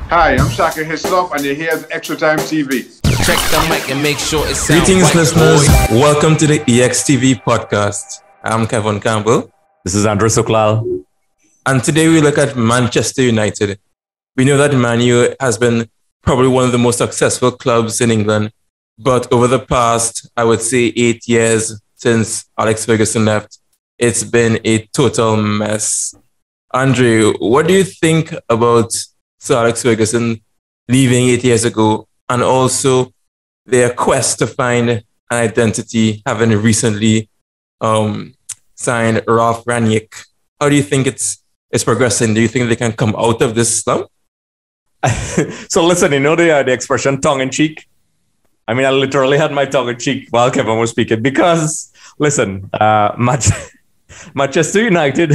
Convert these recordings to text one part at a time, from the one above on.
Hi, I'm Shaka Hislop, and you're here at Extra Time TV. Check the mic and make sure it sounds Greetings, right, listeners. boy. Welcome to the EXTV Podcast. I'm Kevon Campbell. This is Andre Suklal. And today we look at Manchester United. We know that Man U has been probably one of the most successful clubs in England. But over the past, I would say 8 years since Alex Ferguson left, it's been a total mess. Andre, what do you think about Sir Alex Ferguson leaving 8 years ago, and also their quest to find an identity, having recently signed Ralph Rangnick? How do you think it's progressing? Do you think they can come out of this slump? So listen, you know the expression tongue-in-cheek? I mean, I literally had my tongue-in-cheek while Kevin was speaking because, listen, Manchester United...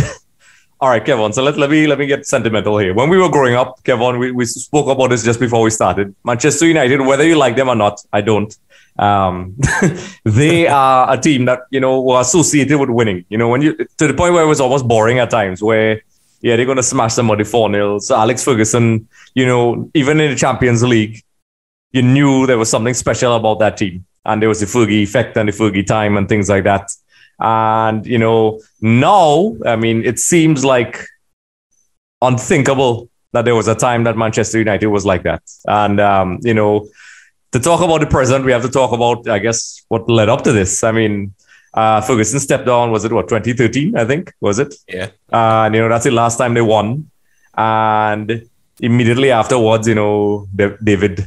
All right, Kevon, so let me get sentimental here. When we were growing up, Kevon, we spoke about this just before we started. Manchester United, whether you like them or not, I don't. They are a team that, were associated with winning. To the point where it was almost boring at times, where, they're going to smash somebody 4-0. So Alex Ferguson, even in the Champions League, you knew there was something special about that team. And there was the Fergie effect and the Fergie time and things like that. And, now, I mean, it seems like unthinkable that there was a time that Manchester United was like that. And, to talk about the present, we have to talk about, I guess, what led up to this. I mean, Ferguson stepped down, was it 2013, I think, was it? Yeah. And, that's the last time they won. And immediately afterwards, David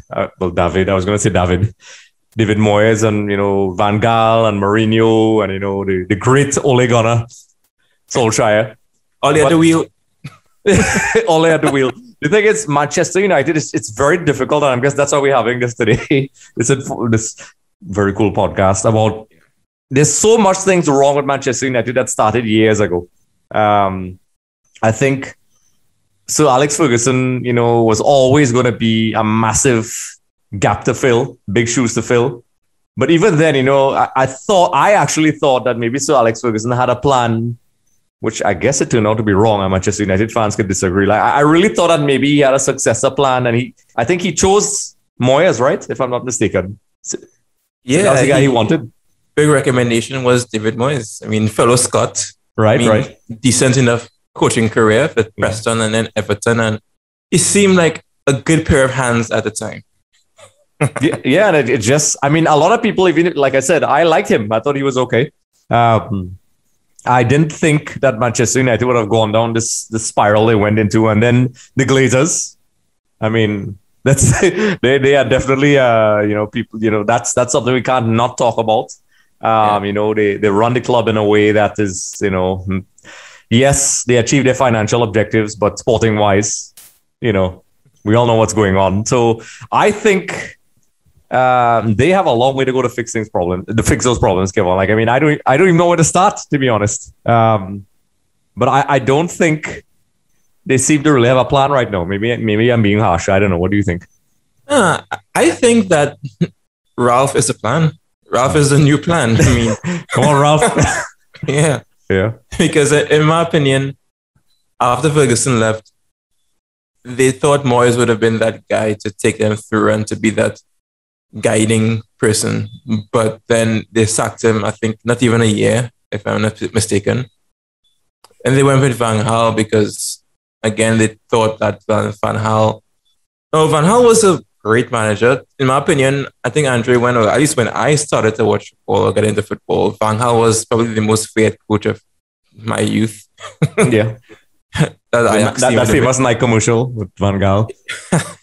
Moyes and, Van Gaal and Mourinho and, the great Ole Gunnar Solskjaer. Ole at the wheel. Ole at the wheel. The thing is, Manchester United, it's very difficult, and I guess that's why we're having this today. This very cool podcast about there's so much things wrong with Manchester United that started years ago. I think Sir Alex Ferguson, was always going to be a massive gap to fill, big shoes to fill. But even then, I actually thought that maybe Sir Alex Ferguson had a plan, which I guess it turned out to be wrong. And Manchester United fans could disagree. Like, I really thought that maybe he had a successor plan, and I think he chose Moyes, right? If I'm not mistaken. Yeah, that was the guy he wanted. Big recommendation was David Moyes. I mean, fellow Scot. Right. Decent enough coaching career with Preston and then Everton. And he seemed like a good pair of hands at the time. And it just, I mean, a lot of people, even like I said, I liked him. I thought he was okay. I didn't think that Manchester United would have gone down this spiral they went into, and then the Glazers. I mean, that's they are definitely people. That's something we can't not talk about. They run the club in a way that is yes, they achieve their financial objectives, but sporting wise, we all know what's going on. So I think. They have a long way to go to fix those problems, Kevon. Like, I mean, I don't even know where to start, to be honest. But I don't think they seem to really have a plan right now. Maybe I'm being harsh. I don't know. What do you think? I think that Ralph is a plan. Ralph is a new plan. I mean, come on, Ralph. Yeah. Because in my opinion, after Ferguson left, they thought Moyes would have been that guy to take them through and to be that guiding person, but then they sacked him, I think not even a year, if I'm not mistaken, and they went with Van Gaal because again they thought that Van Gaal was a great manager. In my opinion, I think Andre went, or at least when I started to watch football or get into football, Van Gaal was probably the most feared coach of my youth. Yeah. that famous Nike commercial with Van Gaal.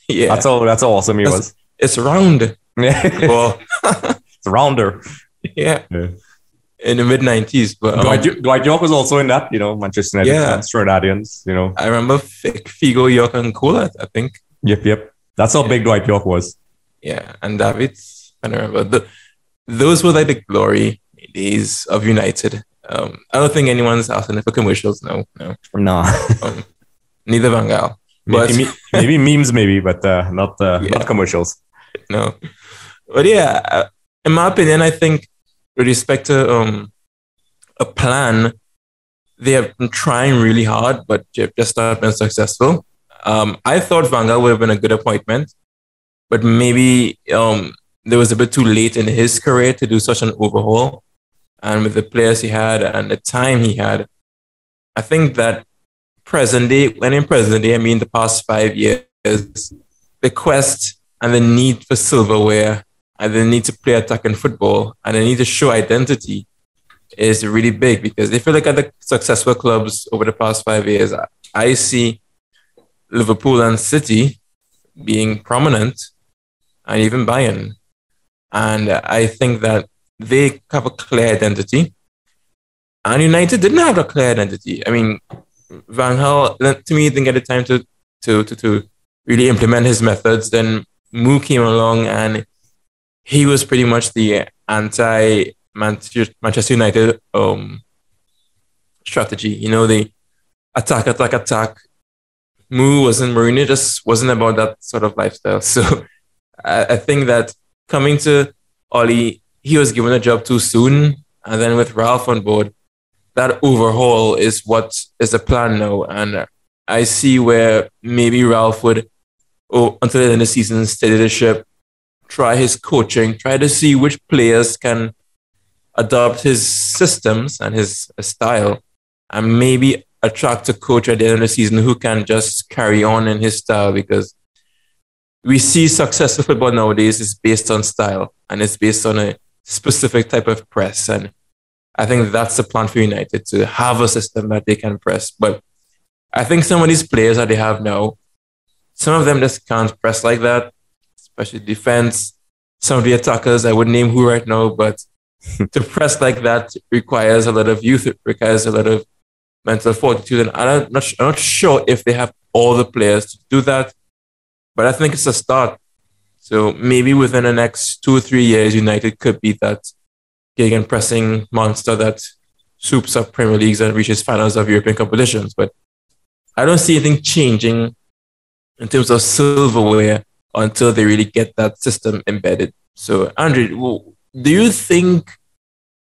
Yeah, that's how awesome he was. It's round. Yeah. Well, it's a rounder. Yeah. In the mid-90s. But Dwight York was also in that, Manchester United fans, Trinidadians, I remember Figo, York, and Cola, I think. Yep. That's how big Dwight York was. Yeah, and David, I don't remember. Those were like the glory days of United. I don't think anyone's asking for commercials now. No. Neither Van Gaal. Maybe memes, but not commercials. No. But yeah, in my opinion, I think with respect to a plan, they have been trying really hard, but they've just not been successful. I thought Van Gaal would have been a good appointment, but maybe there was a bit too late in his career to do such an overhaul. And with the players he had and the time he had, I think that present day, when in present day, I mean the past 5 years, the quest and the need for silverware and the need to play attacking football and the need to show identity is really big. Because if you look at the successful clubs over the past 5 years, I see Liverpool and City being prominent, and even Bayern. And I think that they have a clear identity. And United didn't have a clear identity. I mean, Van Gaal, to me, didn't get the time to really implement his methods. Then Moo came along and he was pretty much the anti-Manchester United strategy. You know, the attack. Mourinho just wasn't about that sort of lifestyle. So I think that coming to Oli, he was given a job too soon. And then with Ralph on board, that overhaul is what is the plan now. And I see where maybe Ralph would, until the end of the season, steady the ship, try his coaching, try to see which players can adopt his systems and his style, and maybe attract a coach at the end of the season who can just carry on in his style. Because we see successful football nowadays is based on style, and it's based on a specific type of press. And I think that's the plan for United, to have a system that they can press. But I think some of these players that they have now, some of them just can't press like that, especially defense. Some of the attackers, I wouldn't name who right now, but to press like that requires a lot of youth. It requires a lot of mental fortitude. And I'm not sure if they have all the players to do that, but I think it's a start. So maybe within the next 2 or 3 years, United could be that gegenpressing monster that swoops up Premier Leagues and reaches finals of European competitions. But I don't see anything changing in terms of silverware until they really get that system embedded. So, Andre, do you think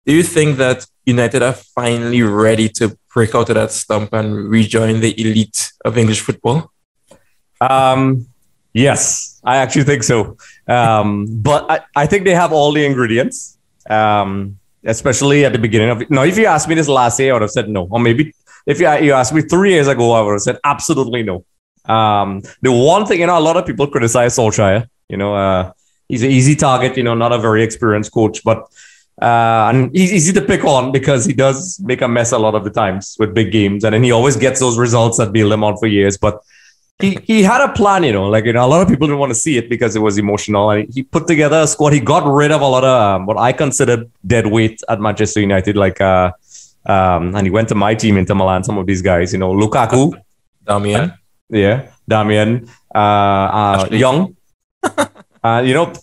that United are finally ready to break out of that slump and rejoin the elite of English football? Yes, I actually think so. But I think they have all the ingredients, especially at the beginning of it. Now, if you asked me this last year, I would have said no. Or maybe if you asked me 3 years ago, I would have said absolutely no. The one thing, a lot of people criticize Solskjaer. He's an easy target, not a very experienced coach, but and he's easy to pick on because he does make a mess a lot of the times with big games. And then he always gets those results that bail him out for years. But he had a plan, a lot of people didn't want to see it because it was emotional. And he put together a squad. He got rid of a lot of what I considered dead weight at Manchester United, and he went to my team, Inter Milan, some of these guys, Lukaku. Damian. Yeah, Damian. Young.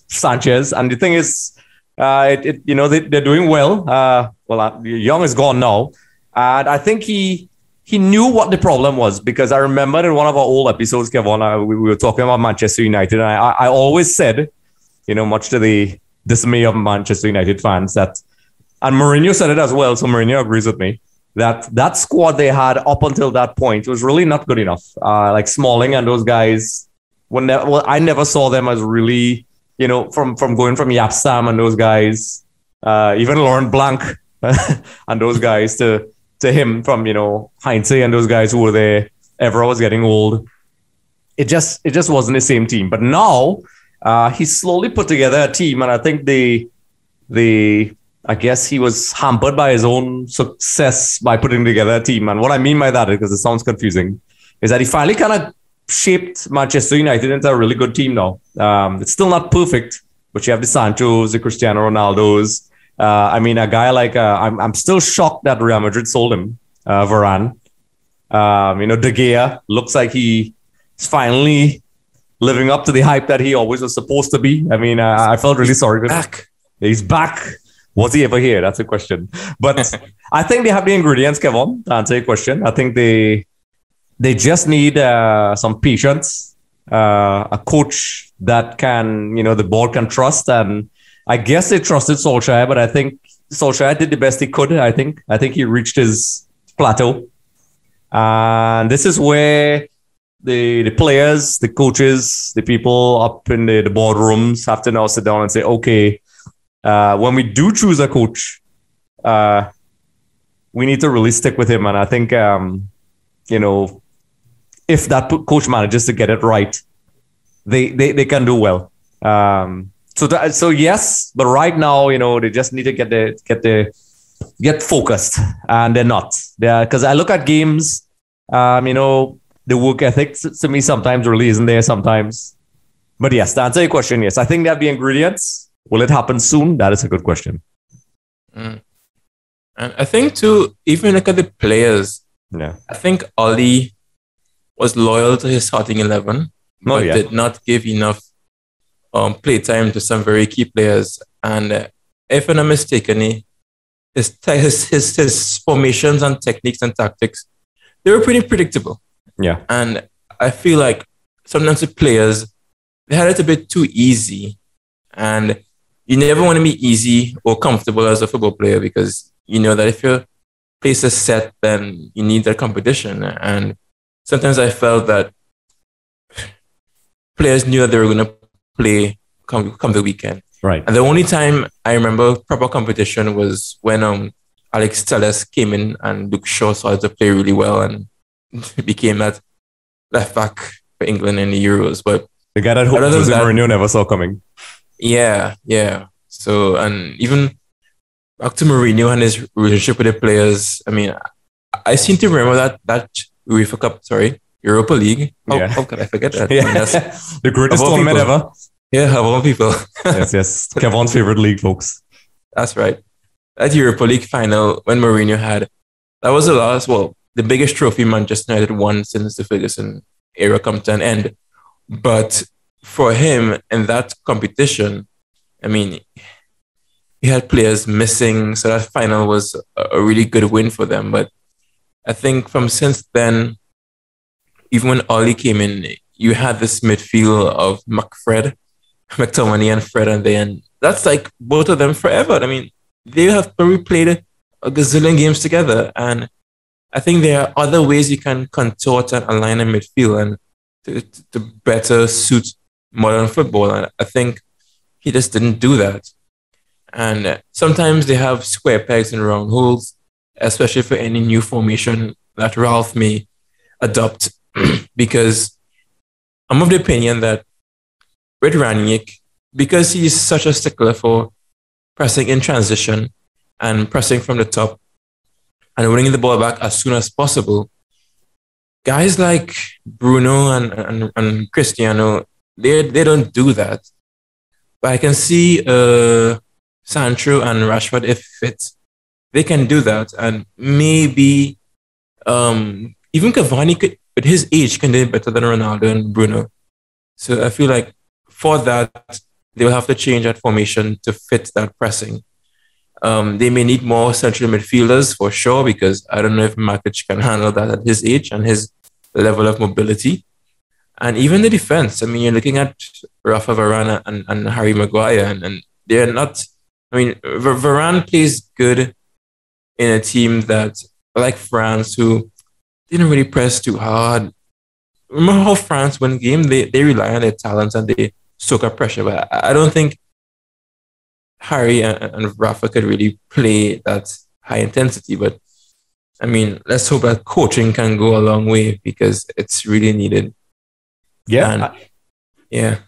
Sanchez. And the thing is, they're doing well. Young is gone now. And I think he knew what the problem was, because I remember in one of our old episodes, Kevon, we were talking about Manchester United. And I always said, much to the dismay of Manchester United fans, and Mourinho said it as well, so Mourinho agrees with me, that squad they had up until that point was really not good enough. Like Smalling and those guys, I never saw them as really, from going from Yapstam and those guys, even Laurent Blanc and those guys to him from, Heinze and those guys who were there. Evra was getting old. It just wasn't the same team. But now he slowly put together a team, and I think I guess he was hampered by his own success by putting together a team. And what I mean by that, because it sounds confusing, is that he finally kind of shaped Manchester United into a really good team now. It's still not perfect, but you have the Sanchos, the Cristiano Ronaldos. A guy like, I'm still shocked that Real Madrid sold him, Varane. De Gea looks like he's finally living up to the hype that he always was supposed to be. I felt really sorry for him. He's back. Was he ever here? That's a question. But I think they have the ingredients, Kevon, to answer your question. I think they just need some patience, a coach that can, the board can trust. And I guess they trusted Solskjaer, but I think Solskjaer did the best he could. I think he reached his plateau. And this is where the players, the coaches, the people up in the boardrooms have to now sit down and say, okay, when we do choose a coach, we need to really stick with him. And I think, if that coach manages to get it right, they can do well. So yes, but right now, they just need to get focused, and they're not. Because I look at games, the work ethic to me sometimes really isn't there sometimes. But yes, to answer your question, yes, I think they have the ingredients. Will it happen soon? That is a good question. And I think too, even look at the players. Yeah, I think Oli was loyal to his starting 11, but did not give enough playtime to some very key players. And if I'm not mistaken, his formations and techniques and tactics, they were pretty predictable. Yeah. And I feel like sometimes the players, they had it a bit too easy. And you never want to be easy or comfortable as a football player, because you know that if your place is set, then you need that competition. And sometimes I felt that players knew that they were going to play come the weekend. Right. And the only time I remember proper competition was when Alex Telles came in and Luke Shaw started to play really well and became that left back for England in the Euros. But the guy that Jose Mourinho never saw coming. Yeah. So, and even back to Mourinho and his relationship with the players, I mean, I seem to remember that Europa League. How could I forget that? Yeah. I mean, the greatest tournament ever. Yeah, of all people. Yes. Kevon's favorite league, folks. That's right. That Europa League final when Mourinho had, that was the biggest trophy Manchester United won since the Ferguson era come to an end. But for him in that competition, I mean, he had players missing, so that final was a really good win for them. But I think from since then, even when Oli came in, you had this midfield of McTominay and Fred, and that's like both of them forever. I mean, they have probably played a gazillion games together, and I think there are other ways you can contort and align a midfield and to better suit modern football. And I think he just didn't do that. And sometimes they have square pegs and round holes, especially for any new formation that Ralph may adopt, because I'm of the opinion that with Ranić, because he's such a stickler for pressing in transition and pressing from the top and winning the ball back as soon as possible, guys like Bruno and Cristiano, they don't do that. But I can see Sancho and Rashford, if fit, they can do that. And maybe even Cavani could, at his age, can do better than Ronaldo and Bruno. So I feel like for that, they will have to change that formation to fit that pressing. They may need more central midfielders for sure, because I don't know if Makic can handle that at his age and his level of mobility. And even the defense, I mean, you're looking at Rafa Varane and Harry Maguire, and they're not, I mean, Varane plays good in a team that, like France, who didn't really press too hard. Remember how France win game? They rely on their talents and they soak up pressure. But I don't think Harry and Rafa could really play that high intensity. But I mean, let's hope that coaching can go a long way, because it's really needed. Yeah. Yeah.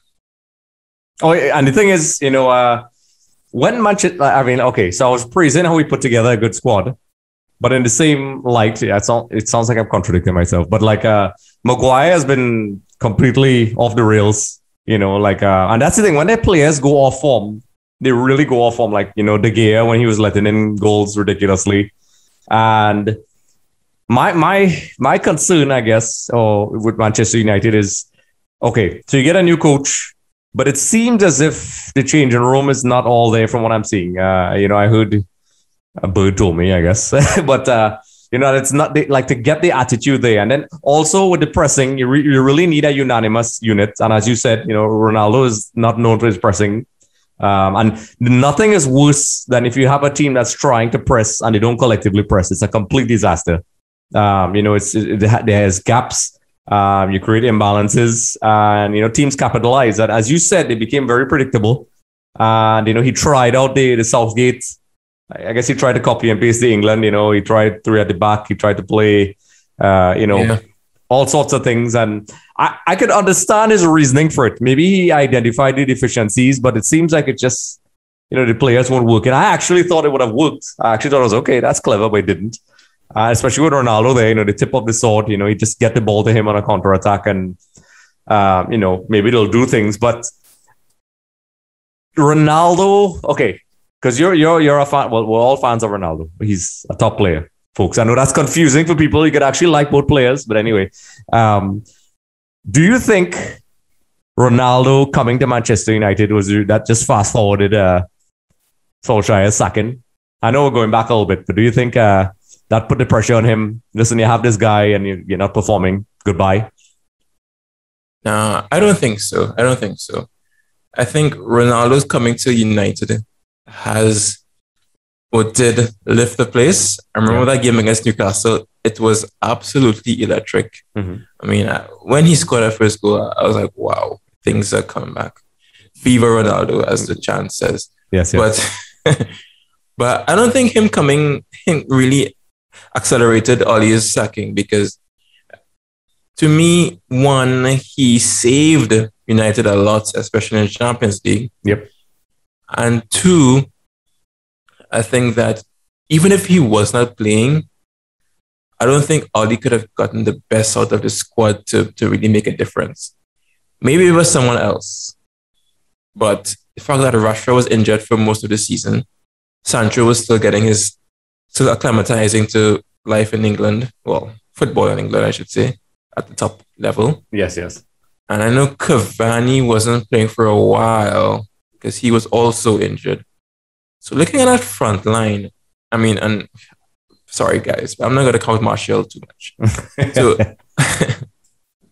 Oh, and the thing is, when Manchester, I mean, okay, so I was praising how we put together a good squad, but in the same light, it sounds like I'm contradicting myself, but like Maguire has been completely off the rails, and that's the thing, when their players go off form, they really go off form, like, De Gea, when he was letting in goals ridiculously. And my concern, I guess, with Manchester United is, okay, so you get a new coach, but it seems as if the change in room is not all there from what I'm seeing. I heard a bird told me, I guess, but it's not like to get the attitude there. And then also with the pressing, you really need a unanimous unit. And as you said, Ronaldo is not known for his pressing. And nothing is worse than if you have a team that's trying to press and they don't collectively press. It's a complete disaster. There's gaps. You create imbalances, and teams capitalize. And as you said, they became very predictable. And he tried out the Southgate. I guess he tried to copy and paste the England. He tried three at the back. He tried to play, all sorts of things. And I could understand his reasoning for it. Maybe he identified the deficiencies, but it seems like it just, the players weren't working. I actually thought it would have worked. I actually thought it was okay. That's clever, but it didn't. Especially with Ronaldo there, the tip of the sword, he just get the ball to him on a counter-attack and, maybe they'll do things. But Ronaldo, okay, because you're a fan. Well, we're all fans of Ronaldo. He's a top player, folks. I know that's confusing for people. You could actually like both players, but anyway, do you think Ronaldo coming to Manchester United was that just fast forwarded Solskjaer's sacking? I know we're going back a little bit, but do you think that put the pressure on him? Listen, you have this guy and you're not performing. Goodbye. No, I don't think so. I think Ronaldo's coming to United did lift the place. I remember that game against Newcastle. It was absolutely electric. Mm-hmm. I mean, when he scored that first goal, I was like, wow, things are coming back. Viva Ronaldo, as the chant says. Yes. But I don't think him coming really accelerated Ollie's sacking, because to me, one, he saved United a lot, especially in the Champions League. Yep. And two, I think that even if he was not playing, I don't think Ollie could have gotten the best out of the squad to really make a difference. Maybe it was someone else. But the fact that Rashford was injured for most of the season, Sancho was still acclimatizing to life in England. Well, football in England, I should say, at the top level. Yes. And I know Cavani wasn't playing for a while because he was also injured. So looking at that front line, I mean, and sorry guys, but I'm not going to count Martial too much.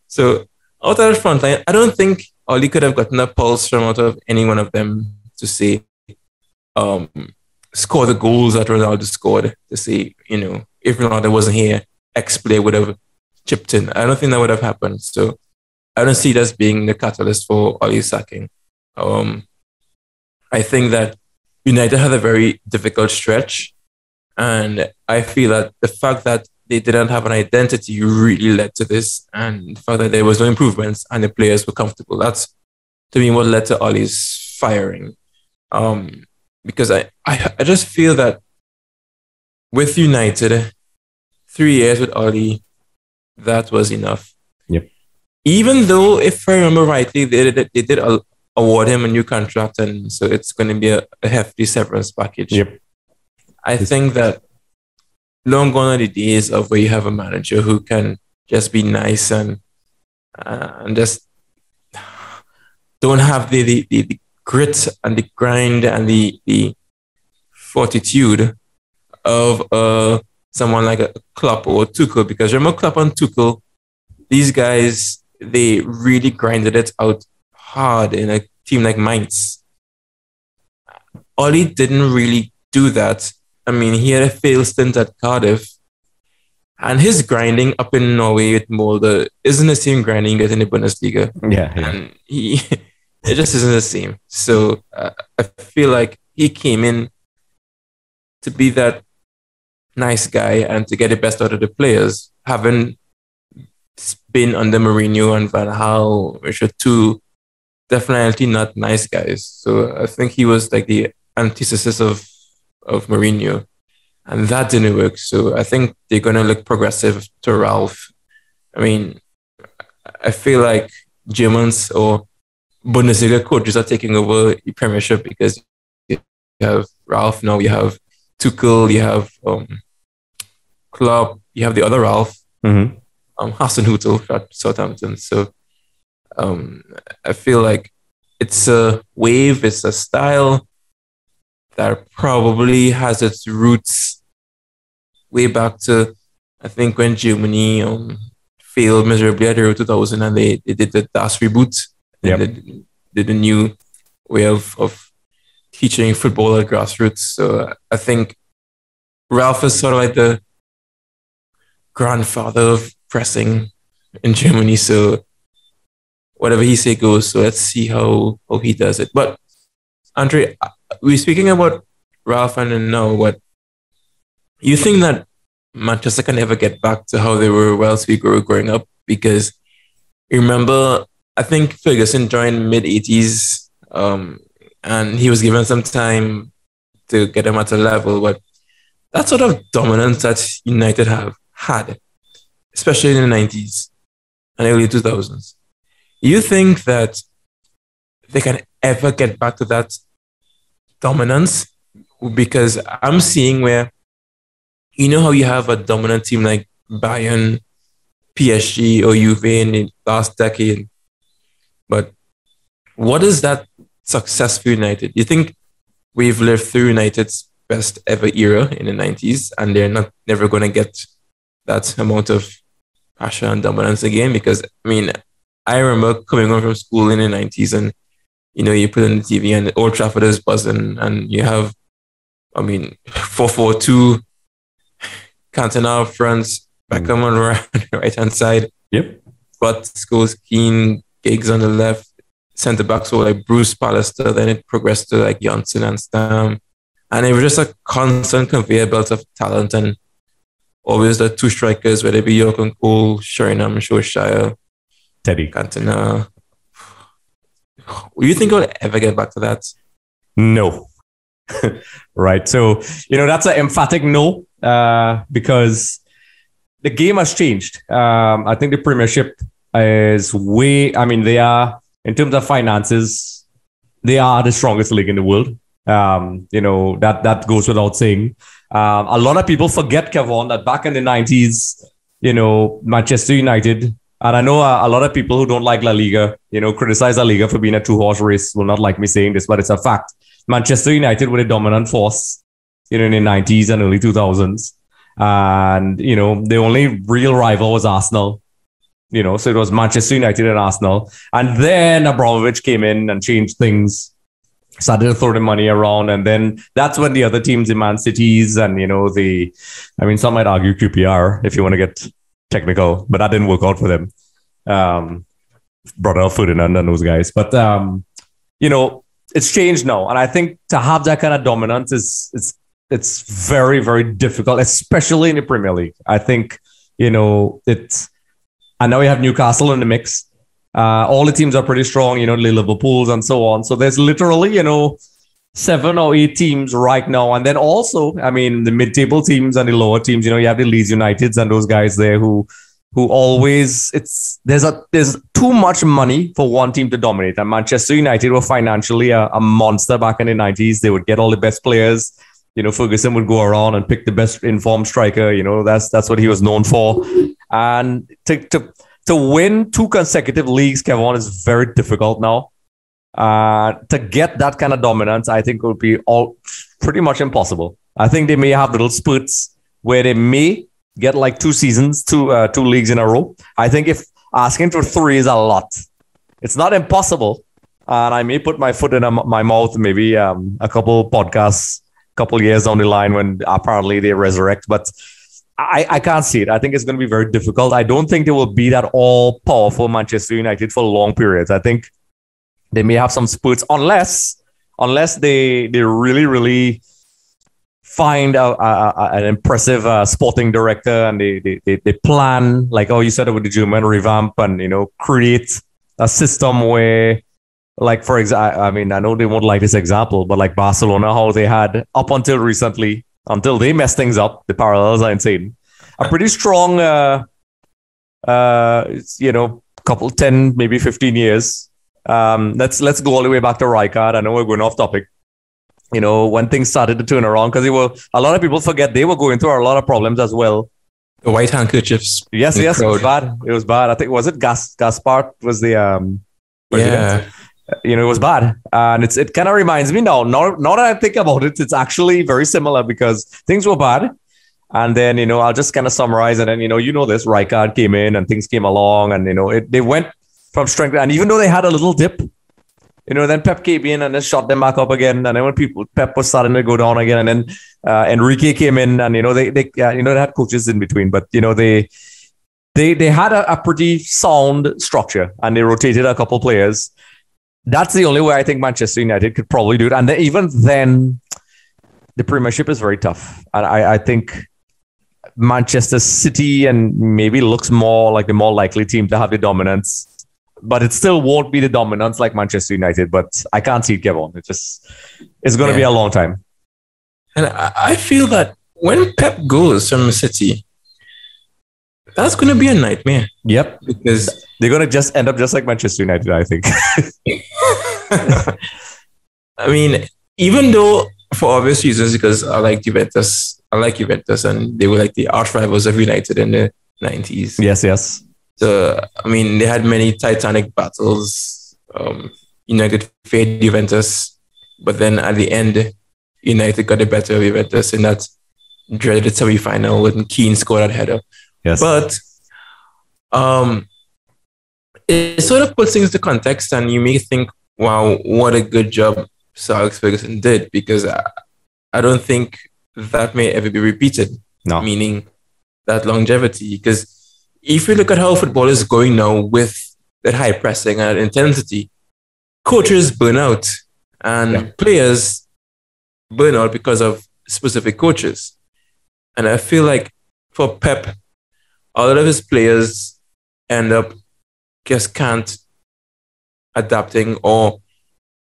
So out of that front line, I don't think Ollie could have gotten a pulse from out of any one of them to say, score the goals that Ronaldo scored, to say, if Ronaldo wasn't here, X player would have chipped in. I don't think that would have happened. So I don't see that being the catalyst for Ollie sacking. I think that United had a very difficult stretch, and I feel that the fact that they didn't have an identity really led to this, and the fact that there was no improvements and the players were comfortable. That's, to me, what led to Ollie's firing. Because I just feel that with United, 3 years with Ollie, that was enough. Yep. Even though, if I remember rightly, they did award him a new contract, and so it's going to be a hefty severance package. Yep. I think that long gone are the days of where you have a manager who can just be nice and just don't have the grit and the grind and the fortitude of someone like a Klopp or Tuchel. Because remember, Klopp and Tuchel, these guys, they really grinded it out hard in a team like Mainz. Ollie didn't really do that. I mean, he had a failed stint at Cardiff, and his grinding up in Norway with Molde isn't the same grinding you get in the Bundesliga. Yeah. And it just isn't the same. So I feel like he came in to be that nice guy and to get the best out of the players, having been under Mourinho and Van Gaal, which are two definitely not nice guys. So I think he was like the antithesis of Mourinho, and that didn't work. So I think they're going to look progressive to Ralph. I mean, I feel like Germans or Bundesliga coaches are taking over the Premiership, because you have Ralph now, you have Tuchel, you have Klopp, you have the other Ralph, Hasenhüttl at Southampton. So I feel like it's a wave, it's a style that probably has its roots way back to, I think, when Germany failed miserably at Euro 2000 and they did the Das reboot. Yep. They did a new way of teaching football at grassroots. So I think Ralph is sort of like the grandfather of pressing in Germany. So whatever he say goes. So let's see how he does it. But Andre, we're speaking about Ralph and now, what you think that Manchester can ever get back to how they were whilst we were growing up? Because you remember, I think Ferguson joined mid-80s, and he was given some time to get him at a level. But that sort of dominance that United have had, especially in the 90s and early 2000s, you think that they can ever get back to that dominance? Because I'm seeing where, you know how you have a dominant team like Bayern, PSG, or Juve in the last decade, but what is that success for United? You think we've lived through United's best ever era in the 90s and they're never going to get that amount of passion and dominance again? Because, I mean, I remember coming home from school in the 90s and, you know, you put on the TV and Old Trafford is buzzing and you have, I mean, 4-4-2, Cantona up front, Beckham on the right-hand side. Yep. But Scholes, Keane, Giggs on the left, centre backs were like Bruce Pallister, then it progressed to like Johnson and Stam. And it was just a constant conveyor belt of talent and always the two strikers, whether it be York and Cole, Sheringham, Solskjaer, Teddy, Cantona. Do you think we'll ever get back to that? No. Right. So, you know, that's an emphatic no, because the game has changed. I think the Premiership is they are, in terms of finances, they are the strongest league in the world. You know, that goes without saying. A lot of people forget, Kevon, that back in the 90s, you know, Manchester United, and I know a lot of people who don't like La Liga, you know, criticize La Liga for being a two-horse race, will not like me saying this, but it's a fact. Manchester United were a dominant force, you know, in the 90s and early 2000s. And, you know, the only real rival was Arsenal, you know, so it was Manchester United and Arsenal. And then Abramovich came in and changed things, started to throw the money around. And then that's when the other teams, the Man Cities and, you know, some might argue QPR if you want to get technical, but that didn't work out for them. Brother Ferdinand and those guys. But, you know, it's changed now. And I think to have that kind of dominance it's very, very difficult, especially in the Premier League. I think, you know, and now we have Newcastle in the mix. All the teams are pretty strong, you know, the Liverpools and so on. So there's literally, you know, 7 or 8 teams right now. And then also, I mean, the mid-table teams and the lower teams, you know, you have the Leeds Uniteds and those guys there who always, there's too much money for one team to dominate. And Manchester United were financially a monster back in the 90s. They would get all the best players. You know, Ferguson would go around and pick the best informed striker. You know, that's what he was known for. And to win 2 consecutive leagues, Kevon, is very difficult now. To get that kind of dominance, I think would be all pretty much impossible. I think they may have little spurts where they may get like 2 seasons, two leagues in a row. I think if asking for 3 is a lot, it's not impossible. And I may put my foot in my mouth maybe a couple podcasts, couple years down the line when apparently they resurrect. But I can't see it. I think it's going to be very difficult. I don't think they will be that all-powerful Manchester United for long periods. I think they may have some spurts unless they really, really find an impressive sporting director and they plan, like how you said it with the German, revamp and, you know, create a system where, like, for example, I mean, I know they won't like this example, but like Barcelona, how they had up until recently, until they messed things up, the parallels are insane. A pretty strong, you know, couple 10, maybe 15 years. Let's go all the way back to Rijkaard. I know we're going off topic. You know, when things started to turn around, because a lot of people forget they were going through a lot of problems as well. The white handkerchiefs. Yes, it was bad. It was bad. I think, was it Gaspard was the president? Yeah. You know, it was bad. And it kind of reminds me now that I think about it, it's actually very similar because things were bad. And then, you know, I'll just kind of summarize. And then, you know this, Rijkaard came in and things came along and, you know, they went from strength. And even though they had a little dip, you know, then Pep came in and then shot them back up again. And then when Pep was starting to go down again, and then Enrique came in and, you know, they had coaches in between, but, you know, they they had a pretty sound structure, and they rotated a couple players. That's the only way I think Manchester United could probably do it. And even then, the Premiership is very tough. And I think Manchester City and maybe looks more like the more likely team to have the dominance. But it still won't be the dominance like Manchester United. But I can't see it, Kevon. It's going to be a long time. And I feel that when Pep goes from City, that's going to be a nightmare. Yep. Because they're going to just end up just like Manchester United, I think. I mean, even though for obvious reasons, because I like Juventus, and they were like the arch rivals of United in the 90s. Yes. So, I mean, they had many titanic battles. United fought Juventus, but then at the end, United got the better of Juventus in that dreaded semi-final when Keane scored that header. Yes. But it sort of puts things into context, and you may think, wow, what a good job Sir Alex Ferguson did, because I don't think that may ever be repeated. No. Meaning that longevity. Because if you look at how football is going now with that high pressing and intensity, coaches burn out and players burn out because of specific coaches. And I feel like for Pep, a lot of his players end up just can't adapting or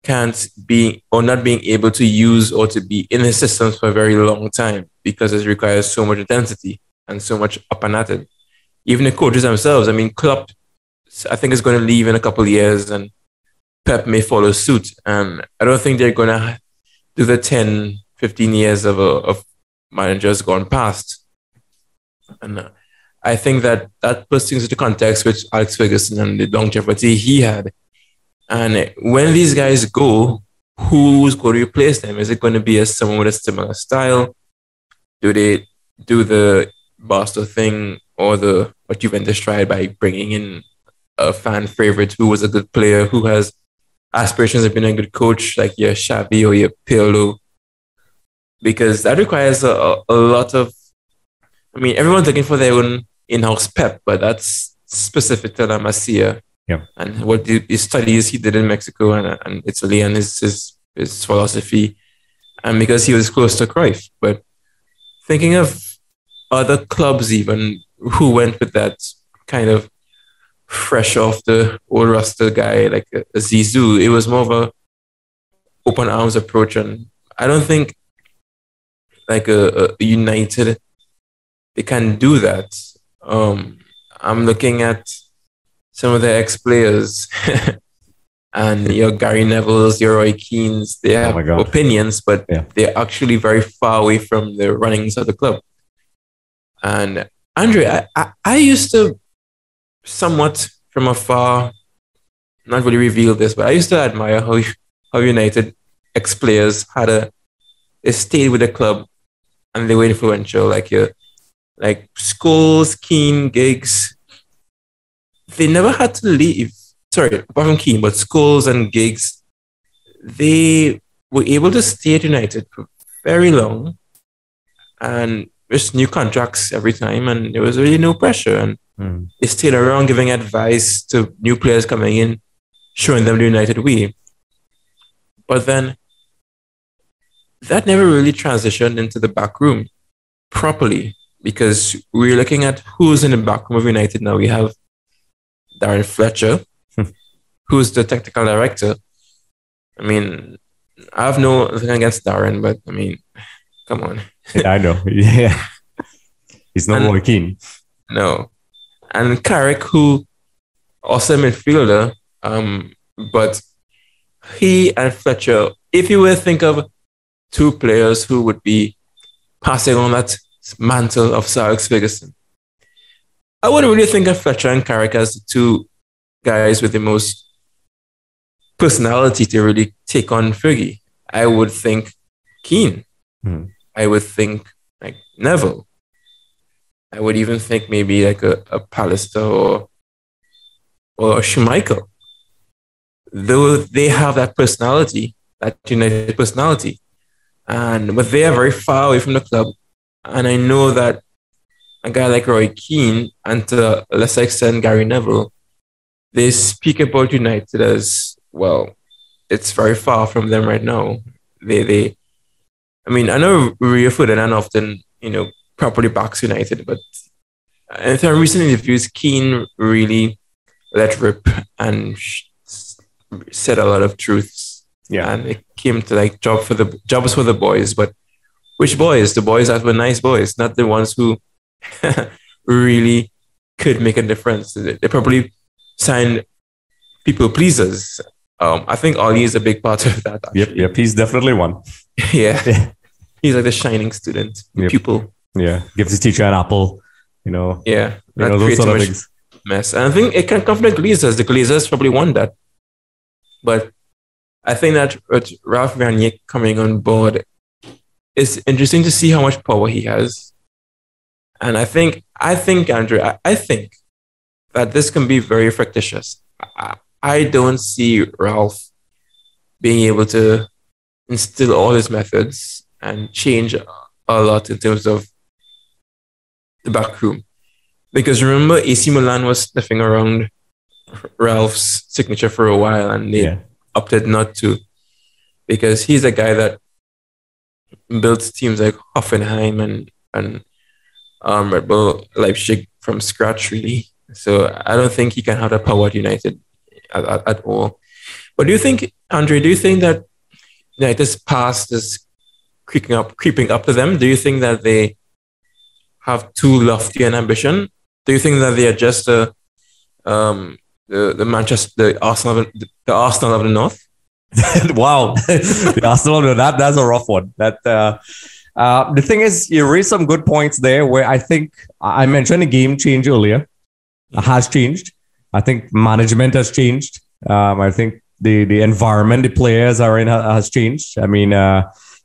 not being able to use or to be in his systems for a very long time because it requires so much intensity and so much up and at it. Even the coaches themselves, I mean, Klopp, I think is going to leave in a couple of years and Pep may follow suit. And I don't think they're going to do the 10, 15 years of managers gone past. And I think that puts things into context with Alex Ferguson and the longevity he had. And when these guys go, who's going to replace them? Is it going to be someone with a similar style? Do they do the Barca thing or what Juventus tried by bringing in a fan favorite who was a good player, who has aspirations of being a good coach, like your Xavi or your Pirlo? Because that requires a lot of, I mean, everyone's looking for their own in-house Pep, but that's specific to La Masia. Yeah. And what the studies he did in Mexico and Italy and his philosophy, and because he was close to Cruyff. But thinking of other clubs even who went with that kind of fresh off the old roster guy like a Zizou, it was more of a open arms approach. And I don't think like a United, they can do that. I'm looking at some of the ex-players and your Gary Nevilles, your Roy Keanes, they have opinions, but they're actually very far away from the runnings of the club. And Andre, I used to somewhat from afar, not really reveal this, but I used to admire how United ex-players they stayed with the club and they were influential, like Scholes, Keane, Giggs. They never had to leave. Sorry, apart from Keane, but Scholes and Giggs, they were able to stay at United for very long and just new contracts every time, and there was really no pressure. And they stayed around giving advice to new players coming in, showing them the United way. But then that never really transitioned into the back room properly, because we're looking at who's in the back room of United now. We have Darren Fletcher, who's the technical director. I mean, I have nothing against Darren, but I mean, come on. Yeah, I know. Yeah. He's not Roy Keane. No. And Carrick, who also a midfielder, but he and Fletcher, if you were to think of two players who would be passing on that mantle of Sir Alex Ferguson, I wouldn't really think of Fletcher and Carrick as the two guys with the most personality to really take on Fergie. I would think Keane. I would think like Neville. I would even think maybe like a Pallister or a Schmeichel. Though they have that personality, that United personality. But they are very far away from the club. And I know that a guy like Roy Keane, and to a lesser extent Gary Neville, they speak about United as, well, it's very far from them right now. I mean, I know Rio Ferdinand often, properly backs United, but in some recent interviews, Keane really let rip and said a lot of truths. Yeah. And it came to like jobs for the boys, but which boys? The boys that were nice boys, not the ones who really could make a difference. They probably signed people pleasers. I think Ollie is a big part of that. Actually. Yep. He's definitely one. Yeah. He's like the shining student, pupil. Yeah. Gives his teacher an apple, Yeah. That those sort of things. Mess. And I think it can come from the Glazers. The Glazers probably won that. But I think that with Ralph Rangnick coming on board, it's interesting to see how much power he has. And I think, Andrew, I think that this can be very fictitious. I don't see Ralph being able to instill all his methods and change a lot in terms of the back room. Because remember, AC Milan was sniffing around Ralph's signature for a while, and they opted not to, because he's a guy that built teams like Hoffenheim and Red Bull Leipzig from scratch, really. So I don't think he can have the power at United at all. But do you think, Andre, that United's past is creeping up to them? Do you think that they have too lofty an ambition? Do you think that they are just the Arsenal of the North? Wow, the Arsenal, that's a rough one. The thing is, you raised some good points there. Where I think I mentioned the game change earlier, has changed. I think management has changed. I think the environment the players are in has changed. I mean,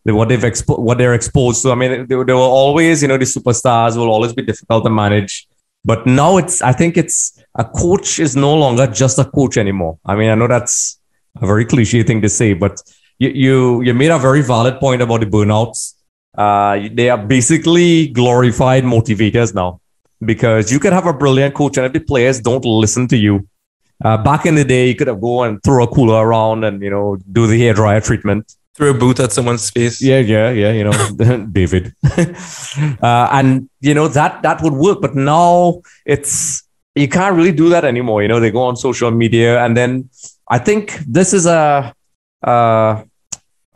what they're exposed to. I mean, they will always, the superstars will always be difficult to manage. But now I think a coach is no longer just a coach anymore. I mean, I know that's a very cliche thing to say, but you made a very valid point about the burnouts. They are basically glorified motivators now, because you can have a brilliant coach, and if the players don't listen to you, back in the day, you could have go and throw a cooler around and, do the hairdryer treatment. Throw a boot at someone's face. Yeah, David. And, that would work. But now you can't really do that anymore. They go on social media. And then I think this is a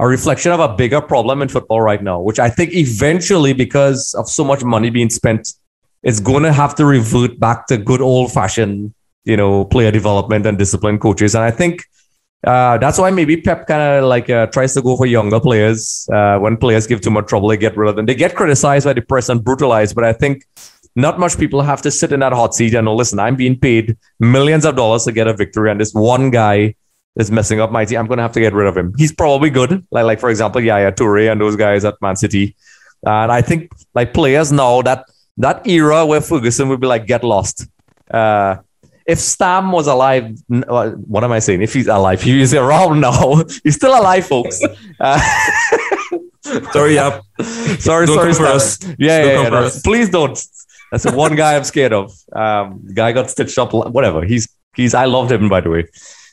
reflection of a bigger problem in football right now, which I think eventually, because of so much money being spent, it's going to have to revert back to good old fashioned, player development and disciplined coaches. And I think that's why maybe Pep kind of tries to go for younger players. When players give too much trouble, they get rid of them. They get criticized by the press and brutalized, but I think not much people have to sit in that hot seat and know, listen, I'm being paid millions of dollars to get a victory, and this one guy is messing up my team. I'm going to have to get rid of him. He's probably good. Like for example, Yaya Toure and those guys at Man City. And I think players now, that era where Ferguson would be like, get lost. If Stam was alive, what am I saying? If he's alive, he is around now. He's still alive, folks. Sorry, up. Sorry, for us. Yeah. Please don't. That's the one guy I'm scared of. Guy got stitched up. Whatever. I loved him, by the way.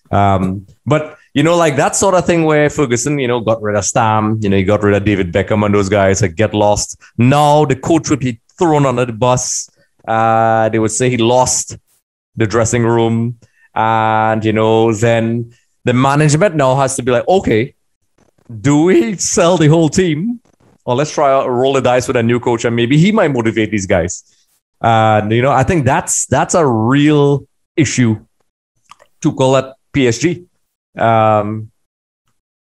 But that sort of thing where Ferguson, got rid of Stam. He got rid of David Beckham and those guys. Get lost. Now the coach would be thrown under the bus. They would say he lost the dressing room, and then the management now has to be like, okay, do we sell the whole team, or let's try to roll the dice with a new coach, and maybe he might motivate these guys. I think that's a real issue. Tuchel at PSG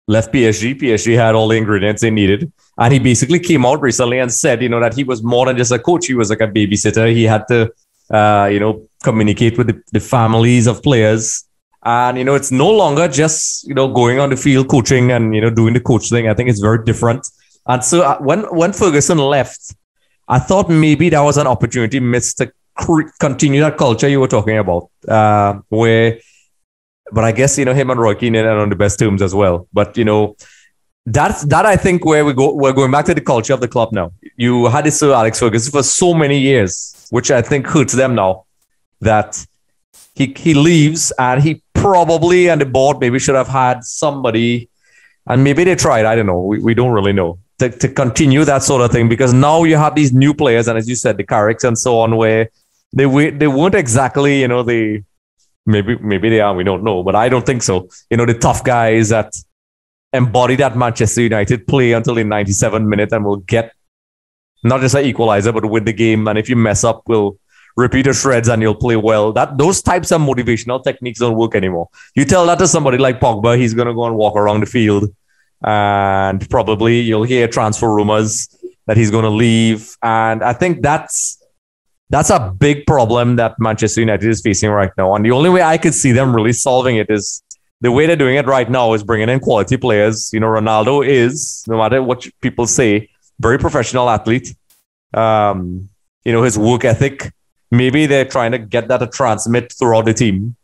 left PSG had all the ingredients they needed, and he basically came out recently and said that he was more than just a coach. He was like a babysitter. He had to communicate with the families of players. And, it's no longer just, going on the field coaching and, doing the coach thing. I think it's very different. And so when Ferguson left, I thought maybe that was an opportunity missed to continue that culture you were talking about, but I guess, him and Roy Keane are on the best terms as well. But, that I think we're going back to the culture of the club now. you had this Sir Alex Ferguson for so many years, which I think hurts them now, that he leaves, and he probably, and the board maybe should have had somebody, and maybe they tried, I don't know, we don't really know, to continue that sort of thing, because now you have these new players, and as you said, the Carricks and so on, where they weren't exactly, maybe they are, we don't know, but I don't think so. The tough guys that embody that Manchester United play until the 97th minute and will get not just an equalizer, but win the game. And if you mess up, we'll repeat the shreds and you'll play well. Those types of motivational techniques don't work anymore. You tell that to somebody like Pogba, he's going to go and walk around the field, and probably you'll hear transfer rumors that he's going to leave. And I think that's a big problem that Manchester United is facing right now. And the only way I could see them really solving it is the way they're doing it right now is bringing in quality players. Ronaldo is, no matter what people say, very professional athlete. His work ethic, maybe they're trying to get that to transmit throughout the team,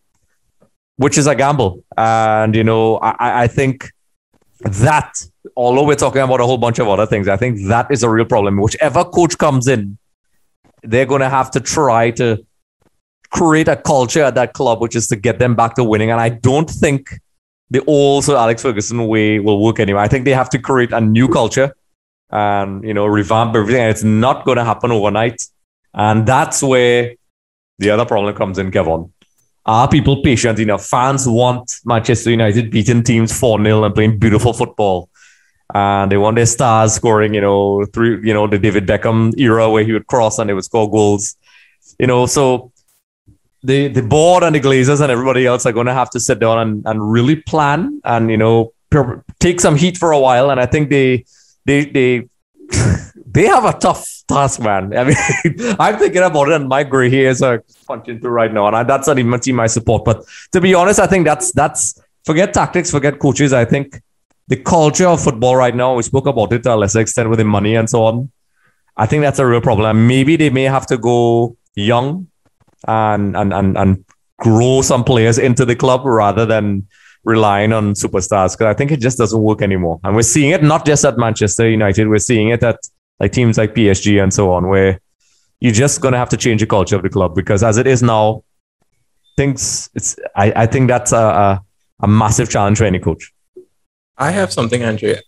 which is a gamble. And, I think that, although we're talking about a whole bunch of other things, I think that is a real problem. Whichever coach comes in, they're going to have to try to create a culture at that club, which is to get them back to winning. And I don't think the old Sir Alex Ferguson way will work anymore. I think they have to create a new culture and, revamp everything. And it's not going to happen overnight. And that's where the other problem comes in, Kevon. Are people patient enough? Fans want Manchester United beating teams 4-0 and playing beautiful football. And they want their stars scoring, through, the David Beckham era where he would cross and they would score goals. So the board and the Glazers and everybody else are going to have to sit down and really plan and, take some heat for a while. And I think they have a tough task, man. I mean, I'm thinking about it, and my gray hairs are punching through right now. And that's not even a team I support. But to be honest, I think that's forget tactics, forget coaches. I think the culture of football right now, we spoke about it to a lesser extent with the money and so on. I think that's a real problem. And maybe they may have to go young and grow some players into the club rather than relying on superstars, because I think it just doesn't work anymore. And we're seeing it not just at Manchester United, we're seeing it at like teams like PSG and so on, where you're just going to have to change the culture of the club, because as it is now, I think that's a massive challenge for any coach. I have something, Andre.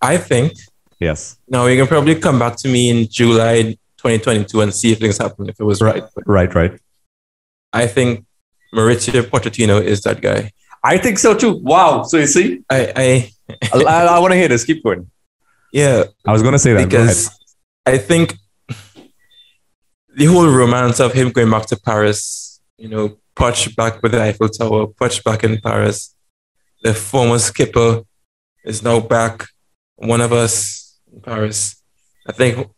I think. Yes. Now, you can probably come back to me in July 2022 and see if things happen, if it was right. Right. I think Mauricio Pochettino is that guy. I think so too. Wow. So you see? I want to hear this. Keep going. Yeah. I was going to say that. Because I think the whole romance of him going back to Paris, Poch back with the Eiffel Tower, Poch back in Paris. The former skipper is now back, one of us in Paris. I think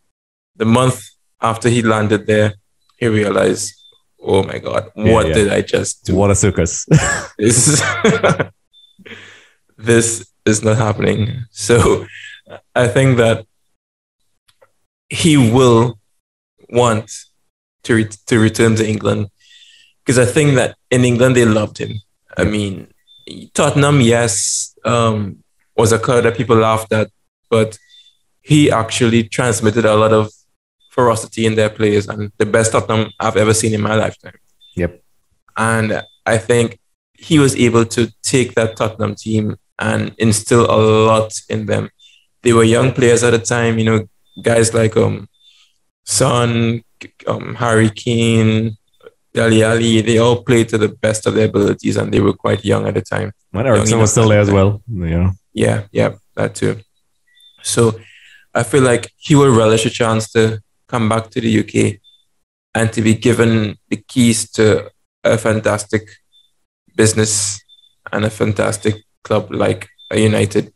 the month after he landed there, he realized, oh my God, what did I just do? What a circus. This is not happening. So I think that he will want to return to England, because I think that in England, they loved him. I mean, Tottenham, yes, was a club that people laughed at, but he actually transmitted a lot of ferocity in their players, and the best Tottenham I've ever seen in my lifetime. Yep. And I think he was able to take that Tottenham team and instill a lot in them. They were young players at the time, guys like Son, Harry Kane, Dele Alli, they all played to the best of their abilities, and they were quite young at the time. When Ericsson was still there as well. Yeah, that too. So I feel like he will relish a chance to come back to the UK and to be given the keys to a fantastic business and a fantastic club like United.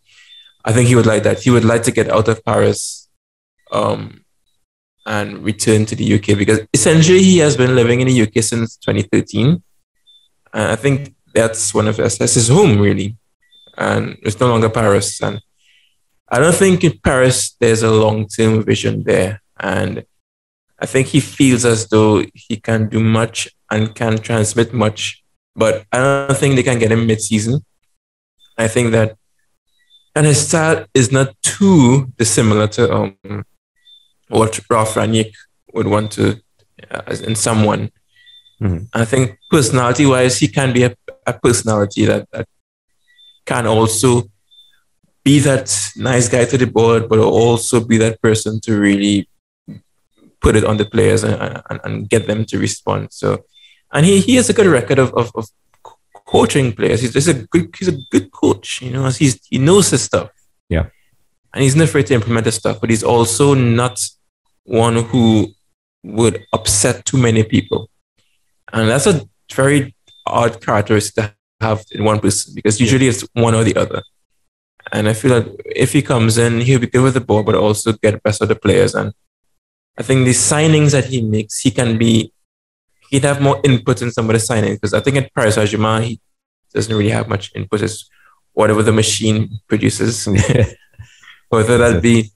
I think he would like that. He would like to get out of Paris and return to the UK, because essentially he has been living in the UK since 2013. And I think that's that's his home, really. And it's no longer Paris. And I don't think in Paris there's a long-term vision there. And I think he feels as though he can do much and can transmit much, but I don't think they can get him mid-season. I think that, and his style is not too dissimilar to what Ralph Rangnick would want to in someone. I think personality-wise, he can be a personality that can also be that nice guy to the board, but also be that person to really put it on the players and get them to respond. So, and he has a good record of coaching players. He's a good coach. You know, he knows his stuff. Yeah, and he's not afraid to implement the stuff. But he's also not one who would upset too many people, and that's a very odd characteristic to have in one person, because usually it's one or the other. And I feel that if he comes in, he'll be good with the ball, but also get the best of the players. And I think the signings that he makes, he'd have more input in some of the signings, because I think at Paris Saint-Germain, he doesn't really have much input. It's whatever the machine produces. Whether that be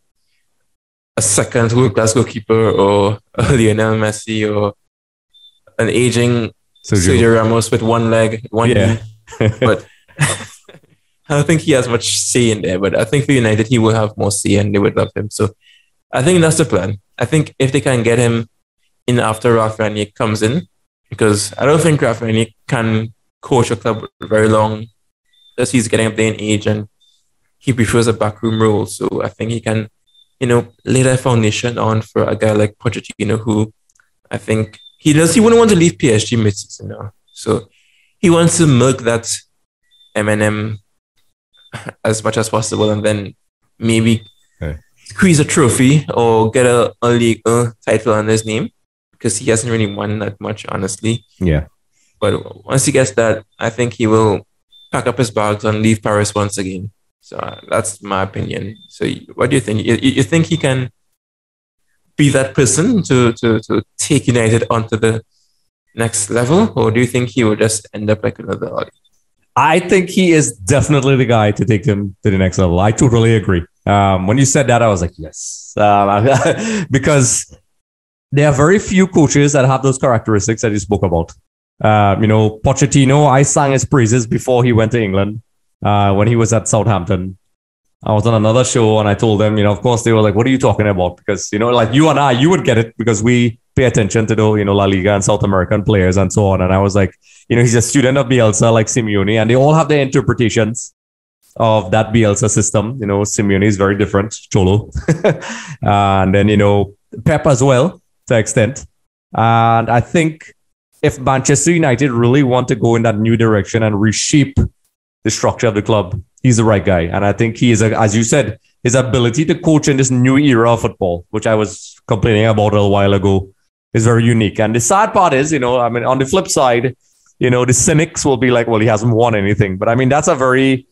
a second world-class goalkeeper or a Lionel Messi or an aging Sergio Ramos with one leg, one knee. But I don't think he has much say in there. But I think for United, he will have more say and they would love him. So I think that's the plan. I think if they can get him in after Ralph Rangnick comes in, because I don't think Ralph Rangnick can coach a club very long, because he's getting up there in age and he prefers a backroom role. So I think he can, lay that foundation on for a guy like Pochettino, who I think he wouldn't want to leave PSG mid-season now. So he wants to milk that M&M as much as possible, and then maybe squeeze a trophy or get a league title on his name, because he hasn't really won that much, honestly. Yeah. But once he gets that, I think he will pack up his bags and leave Paris once again. So that's my opinion. So what do you think? You think he can be that person to take United onto the next level? Or do you think he will just end up like another Oli? I think he is definitely the guy to take them to the next level. I totally agree. When you said that, I was like, yes. Because there are very few coaches that have those characteristics that you spoke about. Pochettino, I sang his praises before he went to England. When he was at Southampton, I was on another show and I told them, of course, they were like, what are you talking about? Because, like you and I, you would get it because we pay attention to the, La Liga and South American players and so on. And I was like, he's a student of Bielsa, like Simeone, and they all have their interpretations of that Bielsa system. Simeone is very different, Cholo. And then, Pep as well, to an extent. And I think if Manchester United really want to go in that new direction and reshape the structure of the club, he's the right guy. And I think he is, as you said, his ability to coach in this new era of football, which I was complaining about a little while ago, is very unique. And the sad part is, on the flip side, the cynics will be like, well, he hasn't won anything. But I mean, that's a very,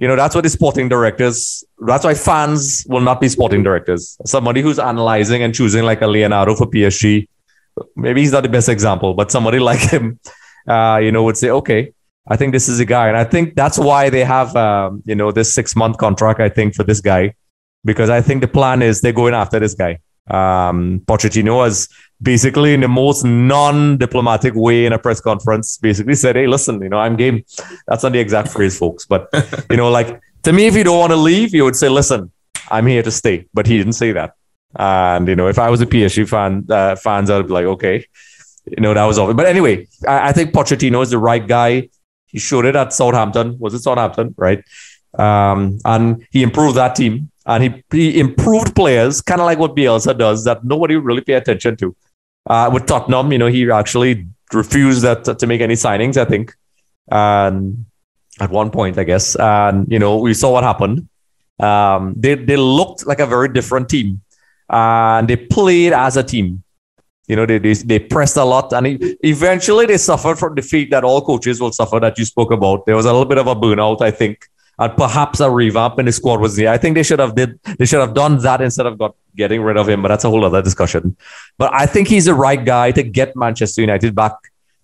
that's what the sporting directors, that's why fans will not be sporting directors. Somebody who's analyzing and choosing like a Leonardo for PSG, maybe he's not the best example, but somebody like him, would say, okay, I think this is a guy. And I think that's why they have, this 6-month contract, I think, for this guy, because I think the plan is they're going after this guy. Pochettino has basically, in the most non-diplomatic way in a press conference, basically said, hey, listen, I'm game. That's not the exact phrase, folks. But, like, to me, if you don't want to leave, you would say, listen, I'm here to stay. But he didn't say that. And, if I was a PSG fan, fans, I'd be like, okay, that was all. But anyway, I think Pochettino is the right guy. He showed it at Southampton. Was it Southampton? Right. And he improved that team. And he improved players, kind of like what Bielsa does, that nobody really pay attention to. With Tottenham, he actually refused to make any signings, I think. At one point, I guess. And, we saw what happened. They looked like a very different team. And they played as a team. They pressed a lot. And eventually they suffered from defeat that all coaches will suffer, that you spoke about. There was a little bit of a burnout, I think. And perhaps a revamp in the squad was there. I think they should have done that instead of getting rid of him, but that's a whole other discussion. But I think he's the right guy to get Manchester United back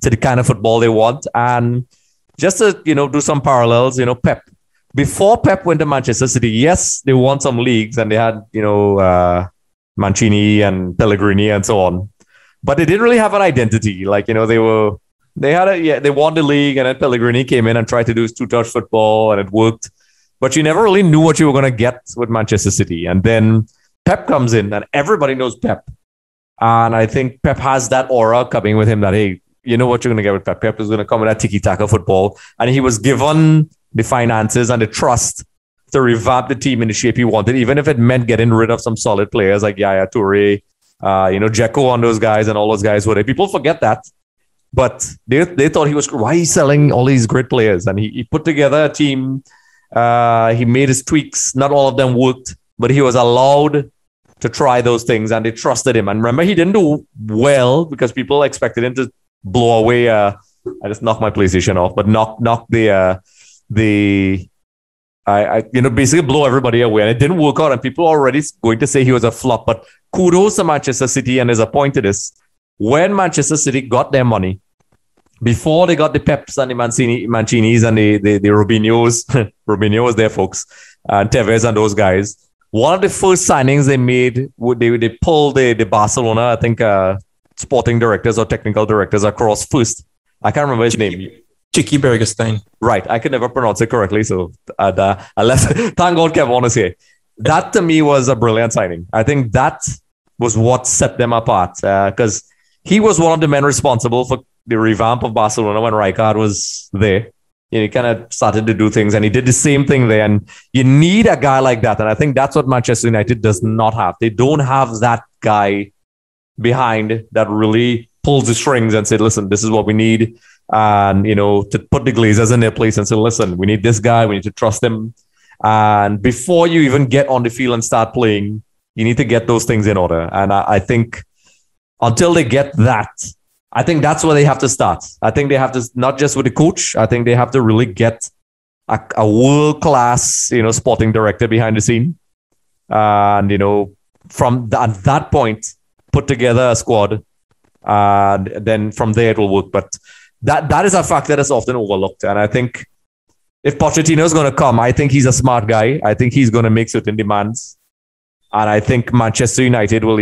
to the kind of football they want. And just to, do some parallels, Pep. Before Pep went to Manchester City, yes, they won some leagues and they had, Mancini and Pellegrini and so on. But they didn't really have an identity. Like, they won the league, and then Pellegrini came in and tried to do his two-touch football, and it worked. But you never really knew what you were going to get with Manchester City. And then Pep comes in, and everybody knows Pep. And I think Pep has that aura coming with him that, hey, you know what you're going to get with Pep. Pep is going to come with that tiki-taka football. And he was given the finances and the trust to revamp the team in the shape he wanted, even if it meant getting rid of some solid players like Yaya Toure, Dzeko on those guys and all those guys were there. People forget that. But they thought he was, why he's selling all these great players? And he put together a team. He made his tweaks. Not all of them worked, but he was allowed to try those things and they trusted him. And remember, he didn't do well because people expected him to blow away. I just knocked my PlayStation off, but knock basically blow everybody away. And it didn't work out. And people are already going to say he was a flop. But kudos to Manchester City and his appointedness. When Manchester City got their money, before they got the Peps and the Mancinis and the Robinhos, Robinho was there, folks, and Tevez and those guys. One of the first signings they made, they pulled the Barcelona, I think, sporting directors or technical directors across first. I can't remember his name. Chicky Bergestein. Right. I could never pronounce it correctly. So unless, thank God Kevon is here. That to me was a brilliant signing. I think that was what set them apart because he was one of the men responsible for the revamp of Barcelona when Rijkaard was there. He kind of started to do things and he did the same thing there. And you need a guy like that. And I think that's what Manchester United does not have. They don't have that guy behind that really pulls the strings and said, listen, this is what we need. And, to put the Glazers in their place and say, listen, we need this guy. We need to trust him. And before you even get on the field and start playing, you need to get those things in order. And I think until they get that, I think that's where they have to start. I think they have to, not just with the coach, I think they have to really get a world-class, sporting director behind the scene. And, from at that point, put together a squad. And then from there it will work. But that is a factor that's often overlooked. And I think if Pochettino is going to come, I think he's a smart guy. I think he's going to make certain demands. And I think Manchester United will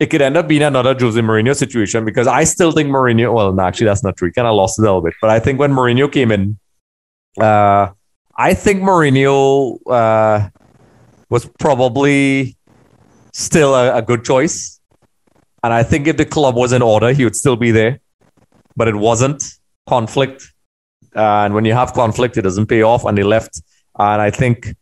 it could end up being another Jose Mourinho situation because I still think Mourinho, well, no, actually that's not true. He kind of lost it a little bit. But I think when Mourinho came in, I think Mourinho was probably still a good choice. And I think if the club was in order, he would still be there. But it wasn't. Conflict. And when you have conflict, it doesn't pay off. And they left. And I think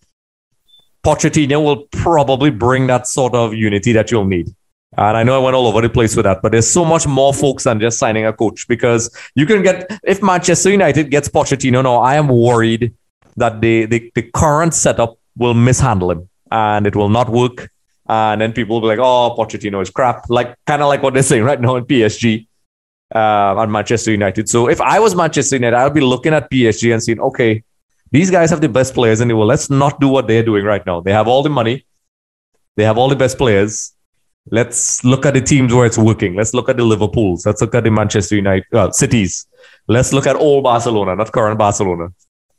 Pochettino will probably bring that sort of unity that you'll need. And I know I went all over the place with that, but there's so much more folks than just signing a coach because you can get, if Manchester United gets Pochettino now, I am worried that the current setup will mishandle him and it will not work. And then people will be like, oh, Pochettino is crap. Kind of like what they're saying right now in PSG and Manchester United. So if I was Manchester United, I would be looking at PSG and saying, okay, these guys have the best players in the world. Let's not do what they're doing right now. They have all the money. They have all the best players. Let's look at the teams where it's working. Let's look at the Liverpools. Let's look at the Manchester United cities. Let's look at old Barcelona, not current Barcelona.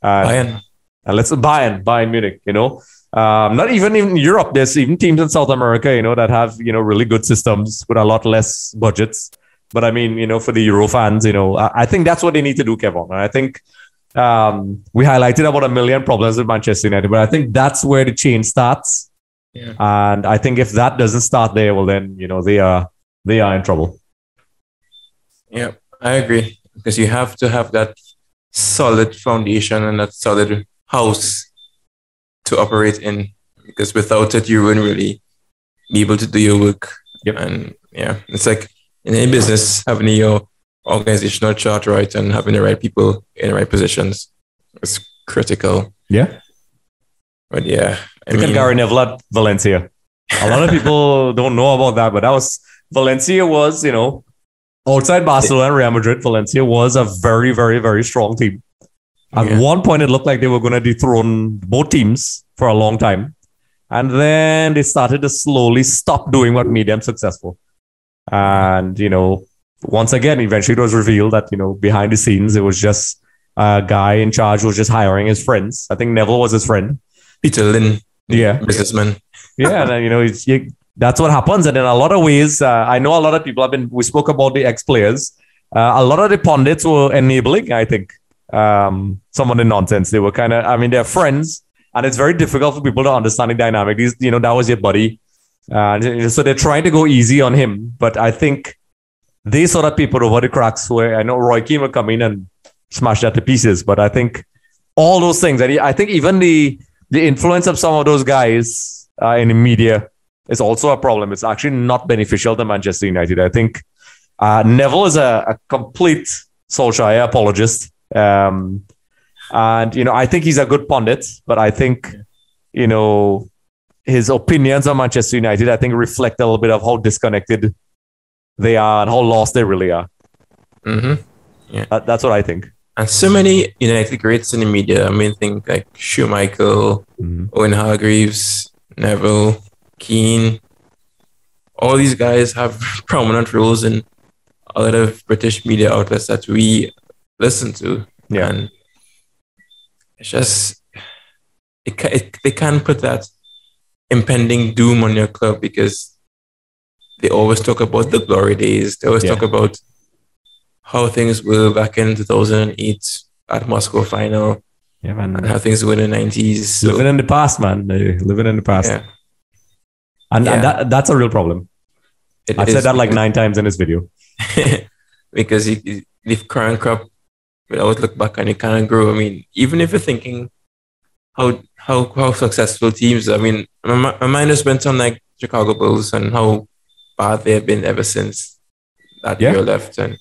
Bayern. And let's Bayern Munich, not even in Europe. There's even teams in South America, that have, really good systems with a lot less budgets. But I mean, for the Euro fans, I think that's what they need to do, Kevon. And I think we highlighted about 1 million problems with Manchester United, but I think that's where the change starts. Yeah. And I think if that doesn't start there, well, then, they are in trouble. Yeah, I agree. Because you have to have that solid foundation and that solid house to operate in. Because without it, you wouldn't really be able to do your work. Yep. And yeah, it's like in any business, having your organizational chart right and having the right people in the right positions is critical. Yeah. But yeah. Look at Gary Neville at Valencia. A lot of people don't know about that, but Valencia was, outside Barcelona and Real Madrid, Valencia was a very, very, very strong team. At one point, it looked like they were going to dethrone both teams for a long time. And then they started to slowly stop doing what made them successful. And, once again, eventually it was revealed that, behind the scenes, it was just a guy in charge who was just hiring his friends. I think Neville was his friend. Peter Lynn. Yeah. Businessman. Yeah. And, that's what happens. And in a lot of ways, I know a lot of people we spoke about the ex-players. A lot of the pundits were enabling, I think, some of the nonsense. They were they're friends. And it's very difficult for people to understand the dynamic. That was your buddy. So they're trying to go easy on him. But I think they sort of papered over the cracks where I know Roy Keane will come in and smash that to pieces. But I think all those things, and I think even the influence of some of those guys in the media is also a problem. It's actually not beneficial to Manchester United. I think Neville is a complete Solskjaer apologist. And, I think he's a good pundit, but I think, his opinions on Manchester United, I think, reflect a little bit of how disconnected they are and how lost they really are. Mm-hmm. Yeah. That's what I think. And so many United greats in the media. I mean, think like Schumacher, Owen Hargreaves, Neville, Keane. All these guys have prominent roles in a lot of British media outlets that we listen to. Yeah. And it's just, they can't put that impending doom on your club because they always talk about the glory days. They always talk about how things were back in 2008 at Moscow final. Yeah, man. And how things were in the 90s. So, living in the past, man. Living in the past. Yeah. And that's a real problem. I've said that like 9 times in this video. Because you leave current crop without look back and you kind of grow. I mean, even if you're thinking how successful teams, I mean, my mind has been on like Chicago Bulls and how bad they have been ever since that year left. And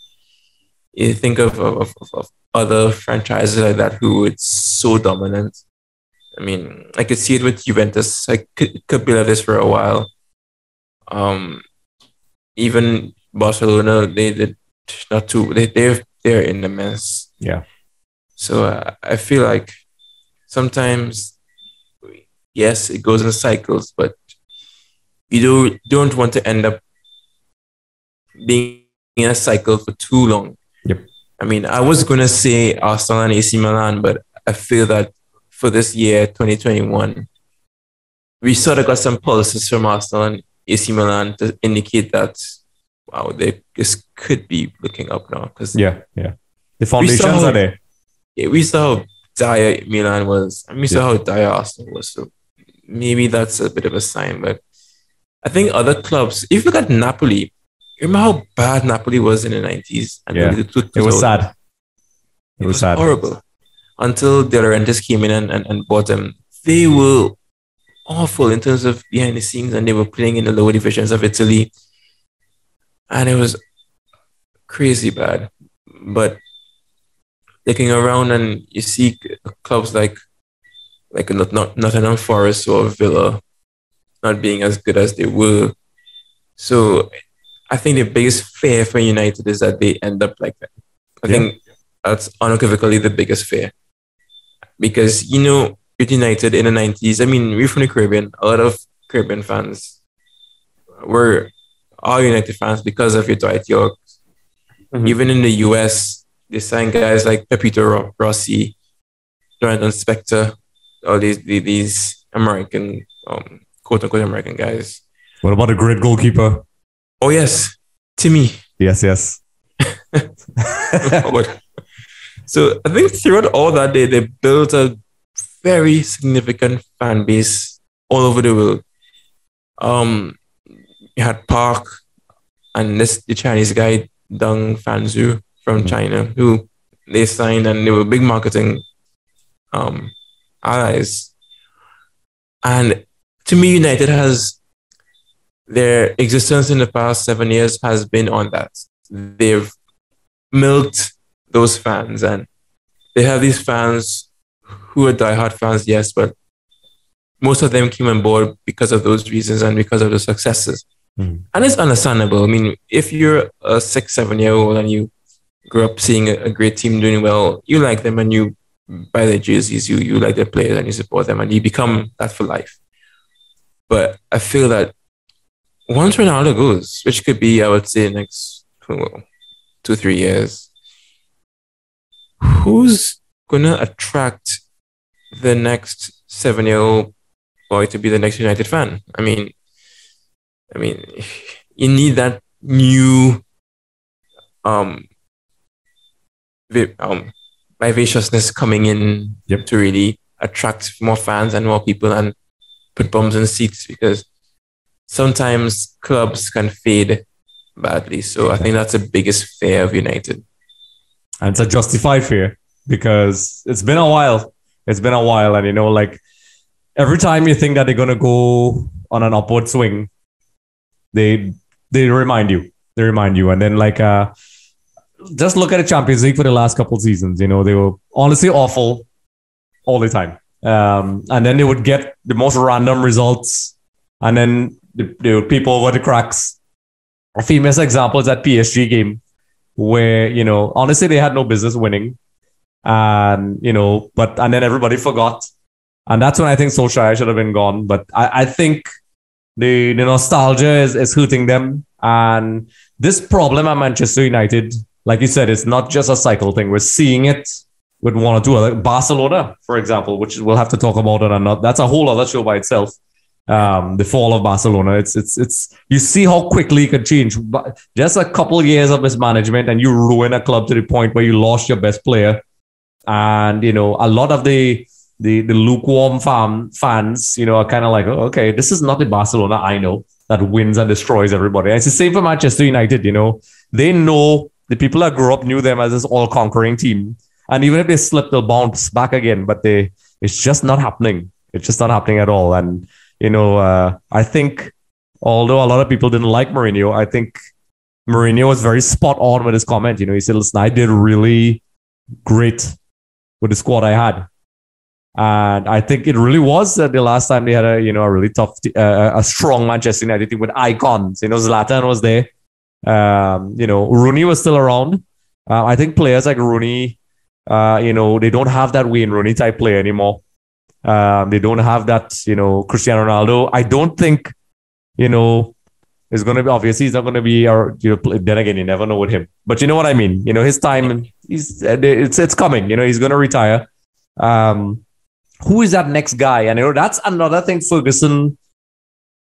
you think of other franchises like that who it's so dominant. I mean, I could see it with Juventus. I could be like this for a while. Even Barcelona, they did not too. They're in a mess. Yeah. So I feel like sometimes, yes, it goes in cycles, but you don't want to end up being in a cycle for too long. Yep. I mean, I was going to say Arsenal and AC Milan, but I feel that for this year, 2021, we sort of got some pulses from Arsenal and AC Milan to indicate that, wow, this could be looking up now. The foundations are there. Yeah, we saw how dire Milan was, and we saw how dire Arsenal was. So maybe that's a bit of a sign. But I think other clubs, if you look at Napoli, remember how bad Napoli was in the 90s? And it was sad. It was sad. Horrible. Until De Laurentiis came in and bought them. They were awful in terms of behind the scenes, and they were playing in the lower divisions of Italy. And it was crazy bad. But looking around and you see clubs like Nottingham Forest or Villa not being as good as they were. So I think the biggest fear for United is that they end up like that. I think that's unequivocally the biggest fear. Because, with United in the 90s, I mean, we're from the Caribbean. A lot of Caribbean fans were all United fans because of your Dwight York. Mm-hmm. Even in the US, they signed guys like Pepito Rossi, Jonathan Spector, all these American, quote-unquote American guys. What about a great goalkeeper? Oh, yes. Timmy. Yes. So I think throughout all that, they built a very significant fan base all over the world. You had Park and the Chinese guy, Deng Fanzu from China, who they signed, and they were big marketing allies. And to me, United their existence in the past 7 years has been on that. They've milked those fans, and they have these fans who are diehard fans, yes, but most of them came on board because of those reasons and because of the successes. And it's understandable. I mean, if you're a 6-7-year-old and you grew up seeing a great team doing well, you like them and you buy their jerseys, you like their players and you support them and you become that for life. But I feel that once Ronaldo goes, which could be, I would say, next 2-3 years, who's going to attract the next 7-year-old boy to be the next United fan? I mean, you need that new vivaciousness coming in to really attract more fans and more people and put bums in seats, because sometimes clubs can fade badly. So I think that's the biggest fear of United. And it's a justified fear because it's been a while. It's been a while. And, like every time you think that they're going to go on an upward swing, they remind you. They remind you. And then just look at the Champions League for the last couple of seasons. They were honestly awful all the time. And then they would get the most random results. And then they would peep over the cracks. A famous example is that PSG game where, honestly, they had no business winning. And, and then everybody forgot. And that's when I think Solskjaer should have been gone. But I think the nostalgia is hurting them. And this problem at Manchester United, like you said, it's not just a cycle thing. We're seeing it with one or two other. Barcelona, for example, which we'll have to talk about it or not. That's a whole other show by itself. The fall of Barcelona. It's you see how quickly it could change. But just a couple of years of mismanagement and you ruin a club to the point where you lost your best player. And, a lot of the lukewarm fans, are kind of like, oh, okay, this is not the Barcelona I know that wins and destroys everybody. And it's the same for Manchester United, They know the people that grew up knew them as this all-conquering team. And even if they slip, they'll bounce back again. But it's just not happening. It's just not happening at all. And, I think, although a lot of people didn't like Mourinho, I think Mourinho was very spot on with his comment. He said, listen, I did really great with the squad I had. And I think it really was the last time they had a really tough, a strong Manchester United team with icons. Zlatan was there. Rooney was still around. I think players like Rooney, they don't have that Wayne Rooney type player anymore. They don't have that, Cristiano Ronaldo. I don't think, is going to be, obviously he's not going to be, then again, you never know with him. But you know what I mean? His time, it's coming. He's going to retire. Who is that next guy? And that's another thing Ferguson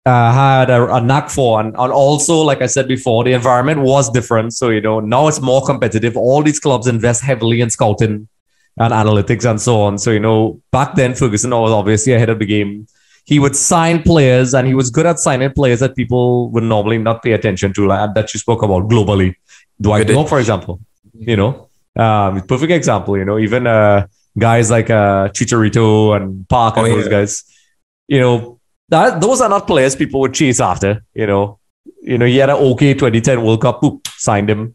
had a knack for. And also, like I said before, the environment was different. So, now it's more competitive. All these clubs invest heavily in scouting and analytics and so on. So, back then, Ferguson was obviously ahead of the game. He would sign players, and he was good at signing players that people would normally not pay attention to, like that you spoke about globally. Dwight York, for example. Perfect example. Even guys like Chicharito and Park and those guys. Those are not players people would chase after. He had an okay 2010 World Cup. Boop, signed him.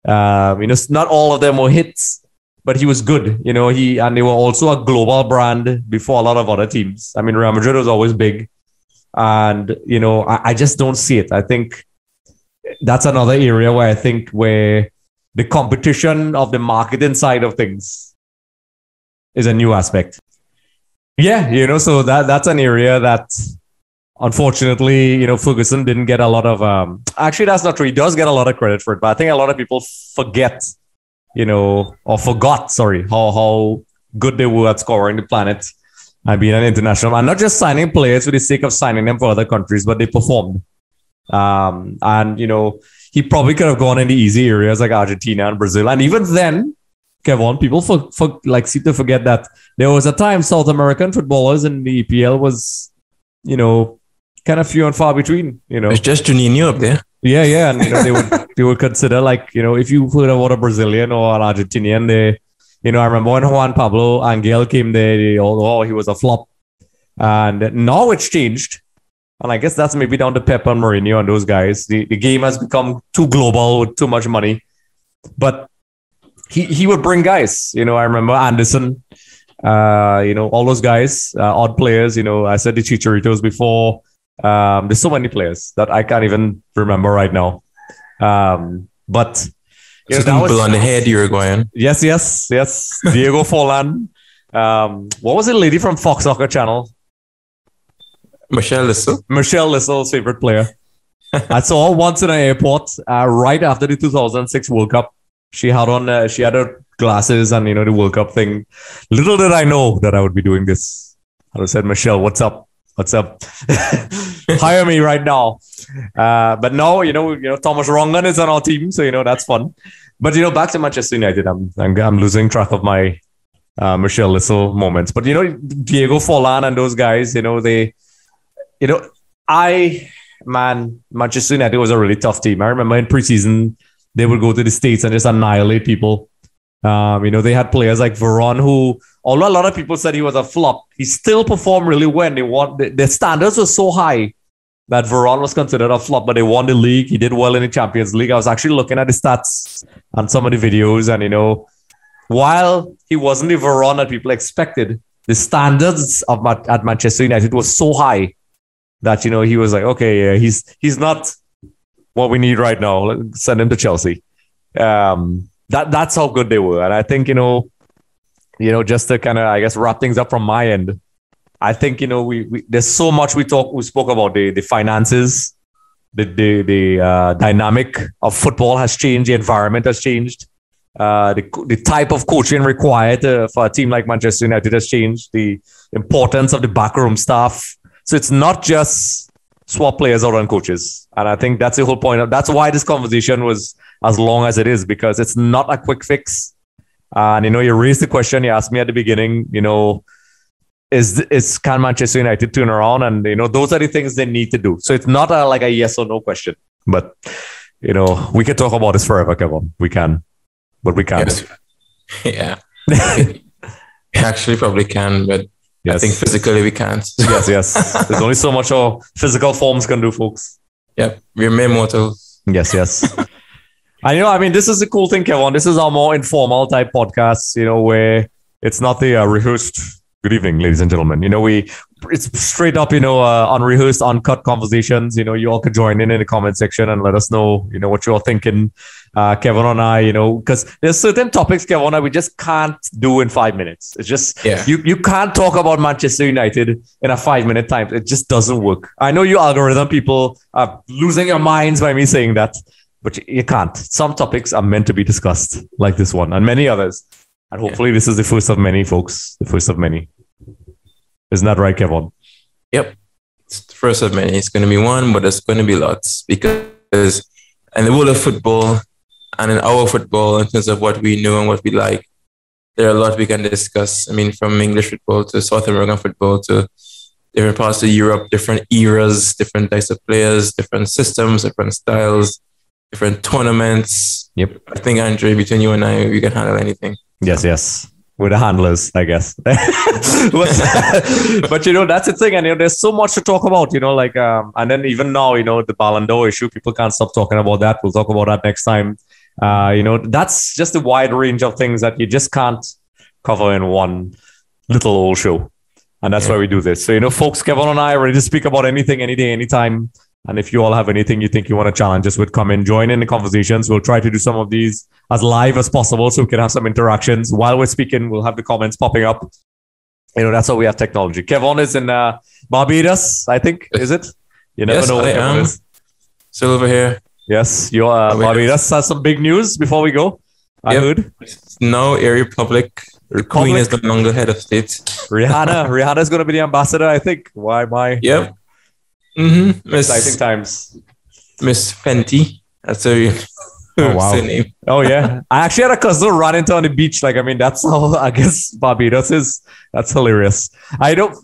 Not all of them were hits. But he was good, and they were also a global brand before a lot of other teams. I mean, Real Madrid was always big. And, I just don't see it. I think that's another area where where the competition of the marketing side of things is a new aspect. Yeah, so that's an area that, unfortunately, Ferguson didn't get a lot of... actually, that's not true. He does get a lot of credit for it. But I think a lot of people forget... or forgot, how good they were at scoring the planet and being an international. And not just signing players for the sake of signing them for other countries, but they performed. And, he probably could have gone in the easy areas like Argentina and Brazil. And even then, Kevon, people seem to forget that there was a time South American footballers in the EPL was, kind of few and far between. It's just Juninho up there. Yeah, and they would consider if you heard about a Brazilian or an Argentinian, I remember when Juan Pablo Angel came there, he was a flop, and now it's changed, and I guess that's maybe down to Pep and Mourinho and those guys. The game has become too global with too much money, but he would bring guys. I remember Anderson, all those guys, odd players. I said the Chicharitos before. There's so many players that I can't even remember right now. But blonde head Uruguayan. Yes. Diego Forlan. What was the lady from Fox Soccer Channel? Michelle Lissell's favorite player. I saw her once in an airport right after the 2006 World Cup. She had her glasses and the World Cup thing. Little did I know that I would be doing this. I said, Michelle, what's up? Hire me right now. But no, Thomas Rongan is on our team, so that's fun. But back to Manchester United, I'm losing track of my Michelle Lissell moments. But Diego Forlan and those guys, man, Manchester United was a really tough team. I remember in preseason, they would go to the States and just annihilate people. They had players like Varane, who, although a lot of people said he was a flop, he still performed really well. Their standards were so high that Varane was considered a flop, but they won the league. He did well in the Champions League. I was actually looking at the stats and some of the videos, and while he wasn't the Varane that people expected, the standards at Manchester United was so high that he was like, okay, yeah, he's not what we need right now. Let's send him to Chelsea. That's how good they were, and I think just to kind of, I guess, wrap things up from my end, I think we there's so much we spoke about the finances, the dynamic of football has changed, the environment has changed. The type of coaching required for a team like Manchester United has changed. The importance of the backroom staff. So it's not just swap players out on coaches. And I think that's the whole point. That's why this conversation was as long as it is, because it's not a quick fix. And, you raised the question, you asked me at the beginning, can Manchester United turn around? And, those are the things they need to do. So it's not like a yes or no question. But, we can talk about this forever, Kevon. We can. But we can't. Yes. Yeah. We actually probably can, but yes. I think physically we can't. Yes. There's only so much our physical forms can do, folks. Yep. We're mere mortals. Yes. And this is the cool thing, Kevon. This is our more informal type podcast, where it's not the rehearsed. Good evening, ladies and gentlemen. It's straight up, unrehearsed, uncut conversations. You all could join in the comment section and let us know, what you're thinking. Kevon and I, because there's certain topics, Kevon, that we just can't do in 5 minutes. It's just, you can't talk about Manchester United in a 5-minute time. It just doesn't work. I know you algorithm people are losing your minds by me saying that, but you can't. Some topics are meant to be discussed, like this one and many others. And hopefully this is the first of many, folks. The first of many. Isn't that right, Kevon? Yep. It's the first of many. It's going to be one, but there's going to be lots. Because in the world of football and in our football, in terms of what we know and what we like, there are a lot we can discuss. From English football to South American football to different parts of Europe, different eras, different types of players, different systems, different styles, different tournaments. Yep. I think, Andre, between you and I, we can handle anything. Yes. We're the handlers, I guess. But that's the thing. And there's so much to talk about, and then even now, the Ballon d'Or issue, people can't stop talking about that. We'll talk about that next time. That's just a wide range of things that you just can't cover in one little old show. And that's why we do this. So, folks, Kevon and I are ready to speak about anything, any day, anytime. And if you all have anything you think you want to challenge us with, come in, join in the conversations. We'll try to do some of these as live as possible so we can have some interactions. While we're speaking, we'll have the comments popping up. That's how we have technology. Kevon is in Barbados, I think, is it? You never know where Kevon is. Still over here. Yes, Barbados has some big news before we go. I heard. No, a Republic. The Queen is no longer head of state. Rihanna is going to be the ambassador, I think. Why am I? Yep. Exciting times. Miss Fenty. That's her name. Oh, yeah. I actually had a cousin run into on the beach. That's how I guess Barbados is. That's hilarious.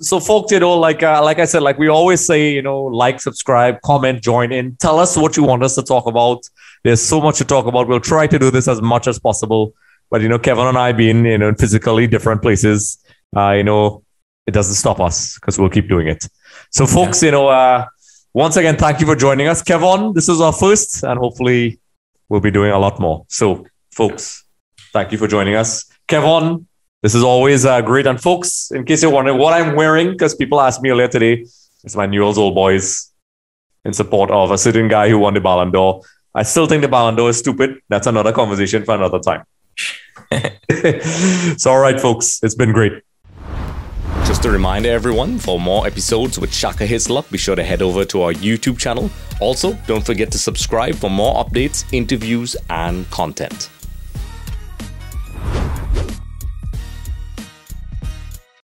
So folks, like I said, like we always say, like, subscribe, comment, join in. Tell us what you want us to talk about. There's so much to talk about. We'll try to do this as much as possible. But, Kevon and I being, in physically different places, it doesn't stop us because we'll keep doing it. So, folks, once again, thank you for joining us. Kevon, this is our first, and hopefully we'll be doing a lot more. So, folks, thank you for joining us. Kevon, this is always great. And, folks, in case you're wondering what I'm wearing, because people asked me earlier today, it's my Newell's Old Boys in support of a certain guy who won the Ballon d'Or. I still think the Ballon d'Or is stupid. That's another conversation for another time. So, all right, folks, it's been great. Just a reminder, everyone, for more episodes with Shaka Hislop, be sure to head over to our YouTube channel. Also, don't forget to subscribe for more updates, interviews, and content.